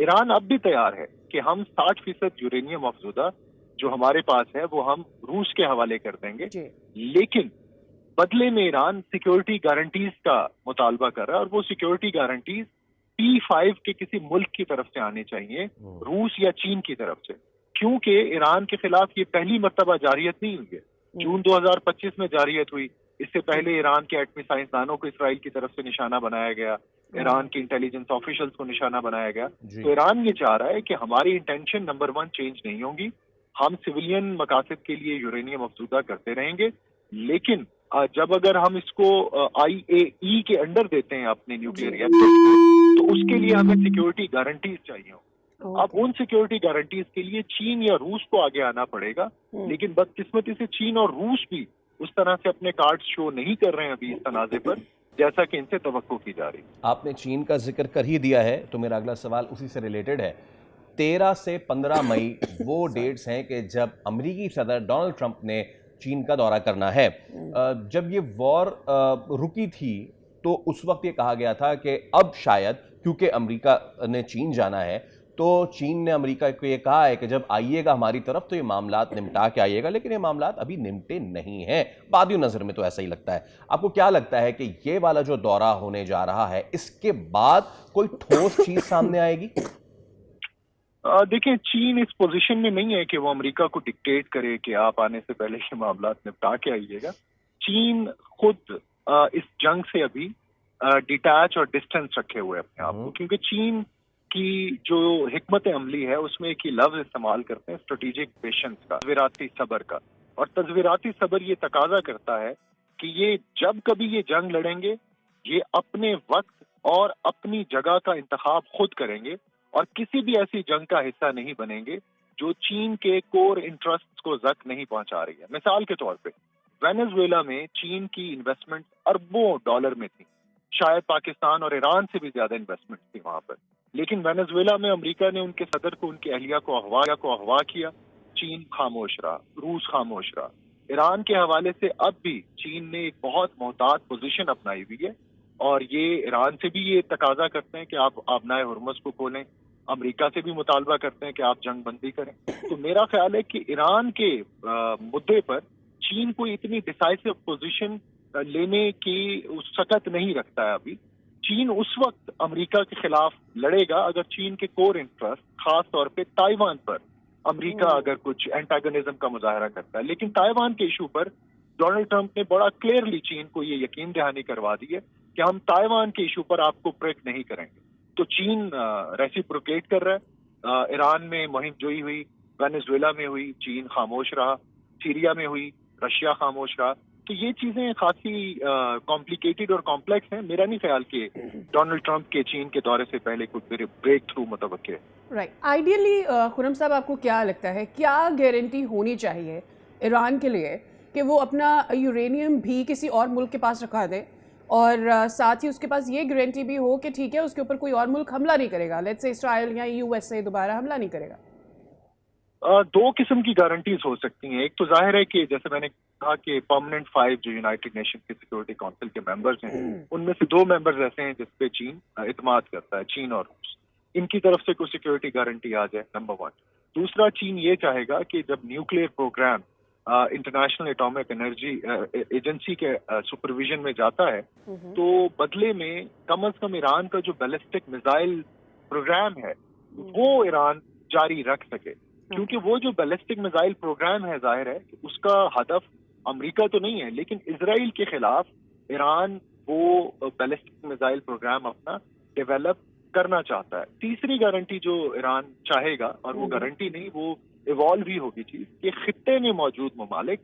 ईरान अब भी तैयार है कि हम 60% यूरेनियम अफजूदा जो हमारे पास है वो हम रूस के हवाले कर देंगे, लेकिन बदले में ईरान सिक्योरिटी गारंटीज का मुतालबा कर रहा है और वो सिक्योरिटी गारंटीज P5 के किसी मुल्क की तरफ से आने चाहिए, रूस या चीन की तरफ से, क्योंकि ईरान के खिलाफ ये पहली मर्तबा जारियत नहीं हुई है। जून 2025 में जारियत हुई, इससे पहले ईरान के एटमी साइंसदानों को इसराइल की तरफ से निशाना बनाया गया, ईरान के इंटेलिजेंस ऑफिशियल्स को निशाना बनाया गया। तो ईरान ये चाह रहा है कि हमारी इंटेंशन नंबर 1 चेंज नहीं होगी, हम सिविलियन मकासद के लिए यूरेनियम अफसूदा करते रहेंगे, लेकिन जब अगर हम इसको IAEA के अंडर देते हैं अपने न्यूक्लियर रिएक्टर तो उसके लिए हमें सिक्योरिटी गारंटीज चाहिए। अब उन सिक्योरिटी गारंटीज के लिए चीन या रूस को आगे आना पड़ेगा, लेकिन बदकिस्मती से चीन और रूस भी उस तरह से अपने कार्ड शो नहीं कर रहे हैं अभी इस तनाजे पर, जैसा कि इनसे तवक्को की जा रही है। आपने चीन का जिक्र कर ही दिया है, तो मेरा अगला सवाल उसी से रिलेटेड है। 13 से 15 मई वो डेट्स हैं कि जब अमेरिकी सदर डोनाल्ड ट्रंप ने चीन का दौरा करना है। जब ये वॉर रुकी थी तो उस वक्त ये कहा गया था कि अब शायद, क्योंकि अमेरिका ने चीन जाना है, तो चीन ने अमेरिका को ये कहा है कि जब आइएगा हमारी तरफ तो ये मामलात निपटा के आइएगा, लेकिन ये मामलात अभी निपटे नहीं हैं। बादियों नज़र में तो ऐसा ही लगता है। आपको क्या लगता है कि ये वाला जो दौरा होने जा रहा है, इसके बाद कोई ठोस चीज़ सामने आएगी? देखिए, चीन इस पोजीशन में नहीं है कि वो अमेरिका को डिक्टेट करे कि आप आने से पहले ये मामलात निपटा के आइएगा। चीन खुद इस जंग से अभी डिटैच और डिस्टेंस रखे हुए अपने आप को, क्योंकि चीन की जो हिकमत अमली है उसमें एक ही लफ्ज इस्तेमाल करते हैं, स्ट्रेटेजिक पेशेंस का, तज़वीराती सब्र का। और तज़वीराती सब्र ये तकाजा करता है कि ये जब कभी ये जंग लड़ेंगे, ये अपने वक्त और अपनी जगह का इंतखाब खुद करेंगे और किसी भी ऐसी जंग का हिस्सा नहीं बनेंगे जो चीन के कोर इंटरेस्ट को जख्म नहीं पहुंचा रही है। मिसाल के तौर पे वेनेजुएला में चीन की इन्वेस्टमेंट अरबों डॉलर में थी, शायद पाकिस्तान और ईरान से भी ज्यादा इन्वेस्टमेंट थी वहां पर, लेकिन वेनेजुएला में अमेरिका ने उनके सदर को, उनकी अहलिया को अगवा किया, चीन खामोश रहा, रूस खामोश रहा। ईरान के हवाले से अब भी चीन ने एक बहुत मोहतात पोजीशन अपनाई हुई है और ये ईरान से भी ये तकाजा करते हैं कि आप आबनाए हुर्मुज़ को खोलें, अमेरिका से भी मुतालबा करते हैं कि आप जंग बंदी करें। तो मेरा ख्याल है कि ईरान के मुद्दे पर चीन को इतनी डिसाइसिव पोजीशन लेने की सकत नहीं रखता है अभी। चीन उस वक्त अमेरिका के खिलाफ लड़ेगा अगर चीन के कोर इंटरेस्ट, खास तौर पे ताइवान पर अमेरिका अगर कुछ एंटागनिज्म का मुजाहरा करता है। लेकिन ताइवान के इशू पर डोनाल्ड ट्रंप ने बड़ा क्लियरली चीन को ये यकीन दहानी करवा दी है कि हम ताइवान के इशू पर आपको ब्रेक नहीं करेंगे। तो चीन रेसिप्रोकेट कर रहा है। ईरान में मुहिम जोई हुई, वेनेजुएला में हुई, चीन खामोश रहा, सीरिया में हुई, रशिया खामोश रहा। तो ये चीजें खासी कॉम्प्लिकेटेड और कॉम्प्लेक्स हैं। मेरा नहीं ख्याल कि डोनाल्ड ट्रंप के चीन के दौरे से पहले कुछ ब्रेक थ्रू मुतवक्के है। राइट। आइडियली खुर्रम साहब, आपको क्या लगता है, क्या गारंटी होनी चाहिए ईरान के लिए कि वो अपना यूरेनियम भी किसी और मुल्क के पास रखा दे, और साथ ही उसके पास ये गारंटी भी हो कि ठीक है उसके ऊपर कोई और मुल्क हमला नहीं करेगा, लेट्स से इस्राइल या यूएसए दोबारा हमला नहीं करेगा? दो किस्म की गारंटीज हो सकती हैं। एक तो जाहिर है कि जैसे मैंने कहा कि परमानेंट 5 जो यूनाइटेड नेशन के सिक्योरिटी काउंसिल के मेंबर्स हैं, उनमें से 2 मेंबर्स ऐसे हैं जिस पे चीन इत्मीनान करता है, चीन और रूस। इनकी तरफ से कोई सिक्योरिटी गारंटी आ जाए, नंबर 1। दूसरा, चीन ये चाहेगा कि जब nuclear program International Atomic Energy Agency के सुपरविजन में जाता है, तो बदले में कम से कम ईरान का जो बैलिस्टिक मिसाइल प्रोग्राम है वो ईरान जारी रख सके, क्योंकि वो जो बैलिस्टिक मिसाइल प्रोग्राम है, जाहिर है कि उसका हदफ अमेरिका तो नहीं है, लेकिन इजराइल के खिलाफ ईरान वो बैलिस्टिक मिसाइल प्रोग्राम अपना डेवलप करना चाहता है। तीसरी गारंटी जो ईरान चाहेगा, और वो गारंटी नहीं, वो इवॉल्व ही होगी चीज, कि खित्ते में मौजूद ममालिक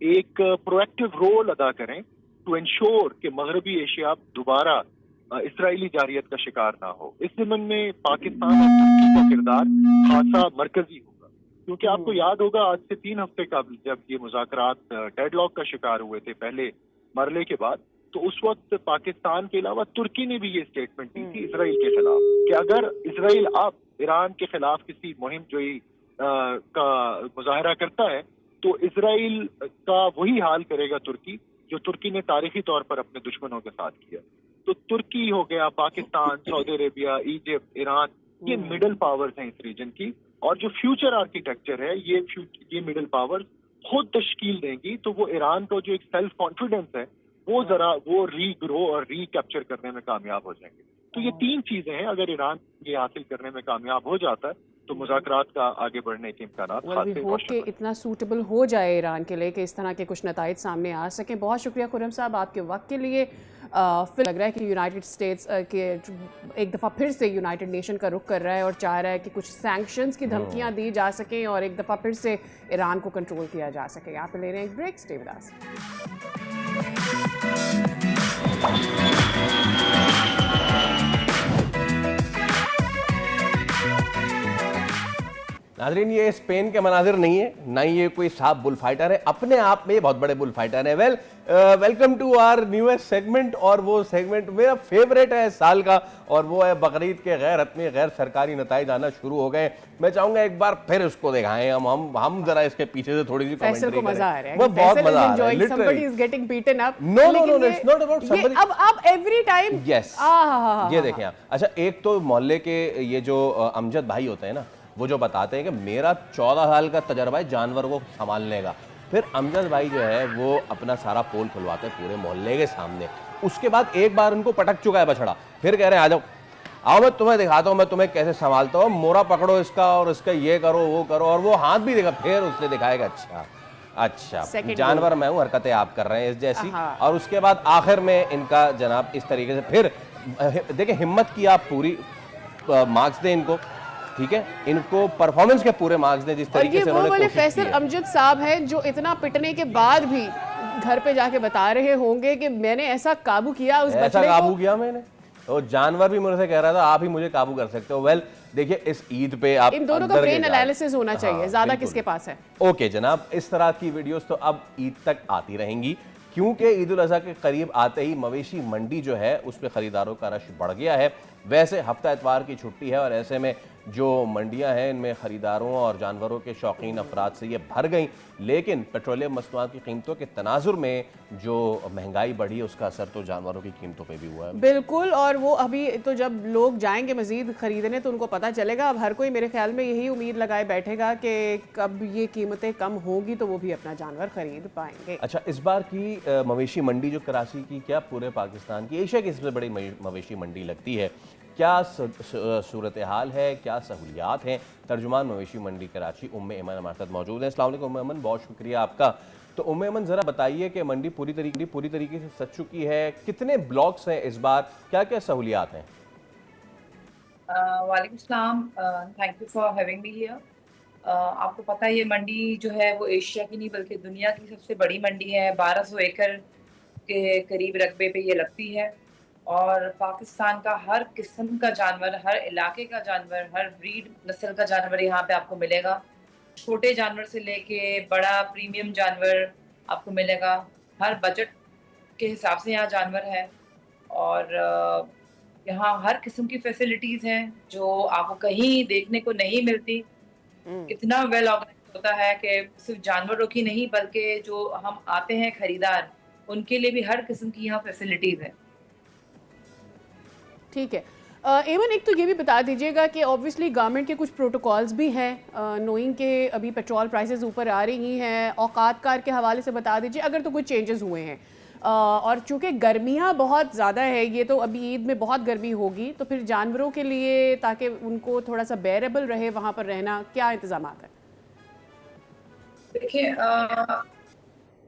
एक प्रोएक्टिव रोल अदा करें टू इंश्योर कि मगरबी एशिया दोबारा इसराइली जारियत का शिकार ना हो। इस ज़मन में पाकिस्तान और तुर्की का किरदार खासा मरकजी होगा, क्योंकि आपको याद होगा आज से 3 हफ्ते कबल जब ये मुज़ाकरात डेडलॉक का शिकार हुए थे पहले मरले के बाद, तो उस वक्त पाकिस्तान के अलावा तुर्की ने भी ये स्टेटमेंट दी थी इसराइल के खिलाफ कि अगर इसराइल अब ईरान के खिलाफ किसी मुहिम जोई का मुजाहरा करता है तो इसराइल का वही हाल करेगा तुर्की जो तुर्की ने तारीखी तौर पर अपने दुश्मनों के साथ किया। तो तुर्की हो गया, Pakistan, Saudi Arabia, Egypt, Iran, ये मिडल पावर्स हैं इस रीजन की, और जो फ्यूचर आर्किटेक्चर है ये मिडल पावर्स खुद तश्कील देंगी। तो वो ईरान का जो एक सेल्फ कॉन्फिडेंस है वो जरा वो रीग्रो और रीकैप्चर करने में कामयाब हो जाएंगे। तो ये 3 चीजें हैं, अगर ईरान ये हासिल करने में कामयाब हो जाता है तो मुज़ाकरात का आगे बढ़ने के इम्कान इतना सूटेबल हो जाए ईरान के लिए कि इस तरह के कुछ नताइज सामने आ सकें। बहुत शुक्रिया खुर्रम साहब आपके वक्त के लिए। फिर लग रहा है कि यूनाइटेड स्टेट्स के एक दफ़ा फिर से यूनाइटेड नेशन का रुख कर रहा है और चाह रहा है कि कुछ सैंक्शंस की धमकियां दी जा सकें और एक दफ़ा फिर से ईरान को कंट्रोल किया जा सके। यहाँ पे ले रहे हैं एक ब्रेक, स्टे विद अस। नाज़रीन, ये स्पेन के मनाजिर नहीं है, ना ही ये कोई साफ बुल फाइटर है, अपने आप में ये बहुत बड़े बुल फाइटर है। Welcome to our newest segment, और वो सेगमेंट मेरा फेवरेट है साल का, और वो है बकरीद के गैर हतमी गैर सरकारी नताइज आना शुरू हो गए। मैं चाहूंगा एक बार फिर उसको दिखाएं, हम जरा इसके पीछे से थोड़ी सी कमेंट्री करें। मजा आ रहा है, वो बहुत मजा आ रहा है somebody literally. is getting beaten up। No no no, it's not about somebody. अब आप एवरी टाइम यस, ये देखें आप। अच्छा, एक तो मोहल्ले के ये जो अमजद भाई होते हैं ना, वो जो बताते हैं कि मेरा 14 साल का तजर्बा है जानवर को संभालने का। फिर अमजद भाई जो है वो अपना सारा पोल खुलवाते हैं पूरे मोहल्ले के सामने। उसके बाद एक बार उनको पटक चुका है बछड़ा, फिर कह रहे हैं आ जाओ, आओ मैं तुम्हें दिखाता हूँ मैं तुम्हें कैसे संभालता हूँ, मोरा पकड़ो इसका और इसका ये करो वो करो, और वो हाथ भी देगा, फिर उससे दिखाएगा अच्छा जानवर मैं हूँ, हरकतें आप कर रहे हैं इस जैसी। और उसके बाद आखिर में इनका जनाब इस तरीके से फिर देखिए हिम्मत की आप पूरी मार्क्स दें इनको, ठीक है, इनको परफॉर्मेंस के पूरे मार्क्स दें जिस तरीके से उन्होंने कोशिश की है। फैसल अमजद साहब हैं जो इतना पिटने के बाद भी घर पे जाके बता रहे होंगे कि मैंने ऐसा काबू किया उस बछड़े को। ऐसा काबू किया मैंने, तो जानवर भी मुझसे कह रहा था आप ही मुझे काबू कर सकते हो। वेल देखिए, इस ईद पे आप इन दोनों का ब्रेन एनालिसिस होना चाहिए, ज्यादा किसके पास है। ओके जनाब, इस तरह की वीडियोस तो अब ईद तक आती रहेंगी, क्योंकि ईद उल अज़हा के करीब आते ही मवेशी मंडी जो है उस पर खरीदारों का रश बढ़ गया है। वैसे हफ्ता इतवार की छुट्टी है और ऐसे में जो मंडियां हैं इनमें खरीदारों और जानवरों के शौकीन अफराद से ये भर गई, लेकिन पेट्रोलियम मसनूआत की कीमतों के तनाजुर में जो महंगाई बढ़ी है उसका असर तो जानवरों की कीमतों पे भी हुआ है। बिल्कुल, और वो अभी तो जब लोग जाएंगे मजीद खरीदने तो उनको पता चलेगा। अब हर कोई मेरे ख्याल में यही उम्मीद लगाए बैठेगा कि कब ये कीमतें कम होगी तो वो भी अपना जानवर खरीद पाएंगे। अच्छा, इस बार की मवेशी मंडी जो कराची की, क्या पूरे पाकिस्तान की, एशिया की सबसे बड़ी मवेशी मंडी लगती है, क्या सूरत हाल है, क्या सहूलियात हैं? तर्जुमान मवेशी मंडी कराची उम्मे ऐमन हमारे साथ मौजूद हैं। अस्सलाम वालेकुम उम्मे ऐमन, बहुत शुक्रिया आपका। तो उम्मे ऐमन ज़रा बताइए कि मंडी पूरी तरीके से सज चुकी है, कितने ब्लॉक्स हैं इस बार, क्या क्या सहूलियात हैं? वालेकुम सलाम, thank you for having me here. आपको पता है ये मंडी जो है वो एशिया की नहीं बल्कि दुनिया की सबसे बड़ी मंडी है। 1200 एकड़ के करीब रकबे पे ये लगती है और पाकिस्तान का हर किस्म का जानवर, हर इलाके का जानवर, हर ब्रीड नस्ल का जानवर यहाँ पे आपको मिलेगा। छोटे जानवर से लेके बड़ा प्रीमियम जानवर आपको मिलेगा। हर बजट के हिसाब से यहाँ जानवर है और यहाँ हर किस्म की फैसिलिटीज़ हैं जो आपको कहीं देखने को नहीं मिलती। इतना वेल ऑर्गेनाइज होता है कि सिर्फ जानवरों की नहीं बल्कि जो हम आते हैं खरीदार उनके लिए भी हर किस्म की यहाँ फैसिलिटीज़ हैं। ठीक है, एवन एक तो ये भी बता दीजिएगा कि ऑब्वियसली गवर्नमेंट के कुछ प्रोटोकॉल्स भी हैं, नोइंग के अभी पेट्रोल प्राइसेस ऊपर आ रही हैं, औकात कार के हवाले से बता दीजिए अगर तो कुछ चेंजेस हुए हैं। और चूंकि गर्मियाँ बहुत ज़्यादा है, ये तो अभी ईद में बहुत गर्मी होगी, तो फिर जानवरों के लिए ताकि उनको थोड़ा सा बेरेबल रहे वहाँ पर रहना, क्या इंतजाम है? देखिए,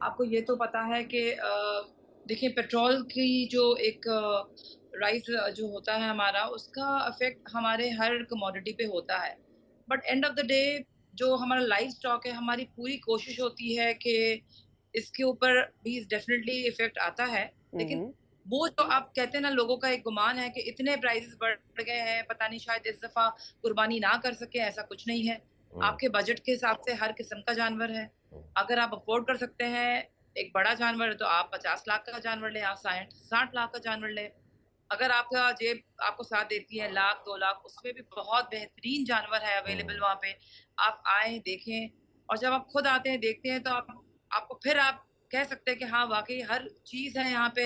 आपको ये तो पता है कि देखिए पेट्रोल की जो एक राइस जो होता है हमारा, उसका इफेक्ट हमारे हर कमोडिटी पे होता है। But end of the day जो हमारा लाइफ स्टॉक है, हमारी पूरी कोशिश होती है कि इसके ऊपर भी डेफिनेटली इफेक्ट आता है। लेकिन वो जो आप कहते हैं ना, लोगों का एक गुमान है कि इतने प्राइसेस बढ़ गए हैं, पता नहीं शायद इस दफा कुर्बानी ना कर सके। ऐसा कुछ नहीं है। आपके बजट के हिसाब से हर किस्म का जानवर है। अगर आप अफोर्ड कर सकते हैं एक बड़ा जानवर तो आप 50 लाख का जानवर लें, आप 60 लाख का जानवर लें। अगर आपका जेब आपको साथ देती है 1 लाख 2 लाख, उसमें भी बहुत बेहतरीन जानवर है अवेलेबल वहाँ पे। आप आए देखें, और जब आप खुद आते हैं देखते हैं तो आपको फिर आप कह सकते हैं कि हाँ वाकई हर चीज़ है यहाँ पे,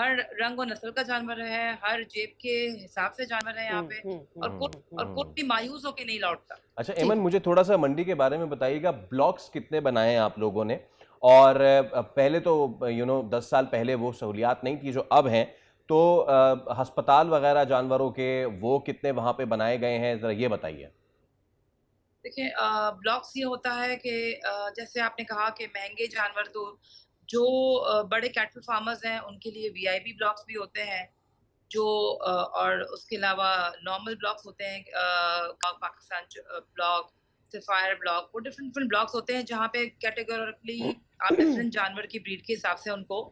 हर रंग और नस्ल का जानवर है, हर जेब के हिसाब से जानवर है यहाँ पे, और कोई भी मायूस होके नहीं लौटता। अच्छा ऐमन, मुझे थोड़ा सा मंडी के बारे में बताइएगा, ब्लॉक्स कितने बनाए हैं आप लोगों ने? और पहले तो 10 साल पहले वो सहूलियात नहीं थी जो अब हैं, तो अस्पताल वगैरह जानवरों के वो कितने वहाँ पे बनाए गए हैं, ज़रा ये बताइए। देखिए, ब्लॉक्स ये होता है कि जैसे आपने कहा कि महंगे जानवर, तो जो बड़े कैटल फार्मर्स हैं उनके लिए वीआईपी ब्लॉक्स भी होते हैं, जो और उसके अलावा नॉर्मल ब्लॉक्स होते हैं, पाकिस्तान ब्लॉक, सफायर ब्लॉक, वो डिफरेंट ब्लॉक्स होते हैं जहाँ पे कैटेगोरिकली आप डिफरेंट जानवर की ब्रीड के हिसाब से उनको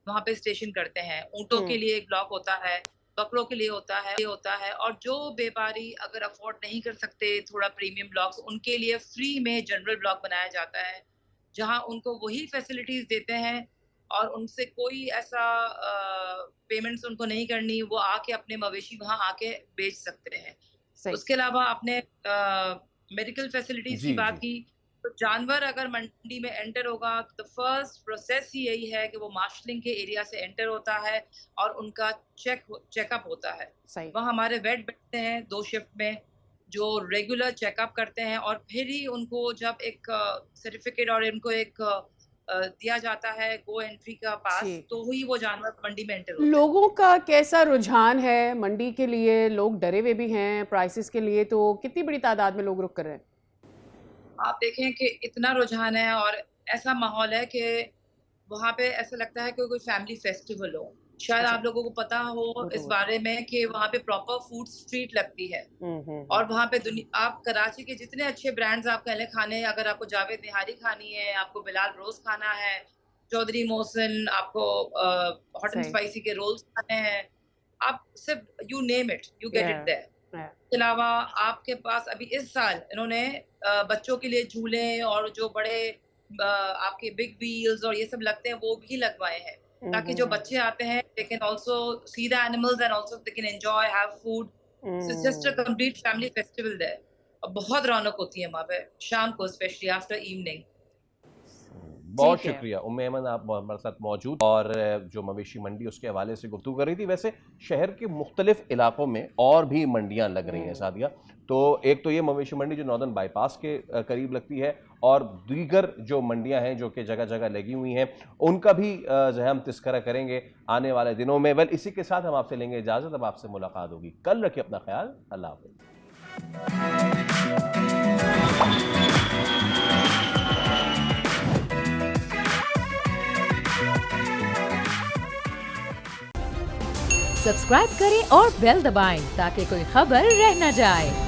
वहाँ पे स्टेशन करते हैं। ऊँटों के लिए एक ब्लॉक होता है, बकरों के लिए होता है और जो व्यापारी अगर अफोर्ड नहीं कर सकते थोड़ा प्रीमियम ब्लॉक्स, उनके लिए फ्री में जनरल ब्लॉक बनाया जाता है जहां उनको वही फैसिलिटीज देते हैं और उनसे कोई ऐसा पेमेंट्स उनको नहीं करनी, वो आके अपने मवेशी वहां आके बेच सकते हैं। सही। उसके अलावा आपने मेडिकल फैसिलिटीज जी की बात जी की, तो जानवर अगर मंडी में एंटर होगा तो फर्स्ट प्रोसेस ही यही है कि वो मार्शलिंग के एरिया से एंटर होता है और उनका चेकअप होता है। सही। वहाँ हमारे वेट बैठते हैं 2 शिफ्ट में जो रेगुलर चेकअप करते हैं और फिर ही उनको जब एक सर्टिफिकेट और इनको एक दिया जाता है गो एंट्री का पास, जी। तो ही वो जानवर मंडी में एंटर होते हैं। लोगों का कैसा रुझान है मंडी के लिए? लोग डरे हुए भी हैं प्राइसेस के लिए, तो कितनी बड़ी तादाद में लोग रुक कर रहे हैं? आप देखें कि इतना रुझान है और ऐसा माहौल है कि वहाँ पे ऐसा लगता है कि कोई फैमिली फेस्टिवल हो। शायद अच्छा। आप लोगों को पता हो वो तो इस वो। बारे में कि वहाँ पे प्रॉपर फूड स्ट्रीट लगती है और वहाँ पे आप कराची के जितने अच्छे ब्रांड्स आप कह लें खाने, अगर आपको जावेद निहारी खानी है, आपको बिलाल रोज खाना है, चौधरी मोहसिन, आपको हॉट एंड सही। स्पाइसी के रोल्स खाने हैं, आप सिर्फ you name it, you get it there. Yeah. इसके अलावा आपके पास अभी इस साल इन्होंने बच्चों के लिए झूले और जो बड़े आपके बिग व्हील्स और ये सब लगते हैं वो भी लगवाए हैं ताकि जो बच्चे आते हैं they can also see the animals and also they can enjoy have food. So it's just a complete family festival there और बहुत रौनक होती है वहाँ पे शाम को, स्पेशली आफ्टर इवनिंग। बहुत ठीक है। शुक्रिया उम्मे ऐमन, आप हमारे साथ मौजूद और जो मवेशी मंडी उसके हवाले से गुफ्तगू कर रही थी। वैसे शहर के मुख्तलिफ इलाकों में और भी मंडियां लग रही हैं सादिया, तो एक तो ये मवेशी मंडी जो नॉर्दर्न बाईपास के करीब लगती है और दीगर जो मंडियां हैं जो कि जगह जगह लगी हुई हैं उनका भी जो है हम तस्करा करेंगे आने वाले दिनों में। वेल इसी के साथ हम आपसे लेंगे इजाज़त, अब आपसे मुलाकात होगी कल। रखिए अपना ख्याल, अल्लाह हाफ़िज़। सब्सक्राइब करें और बेल दबाएं ताकि कोई खबर रह न जाए।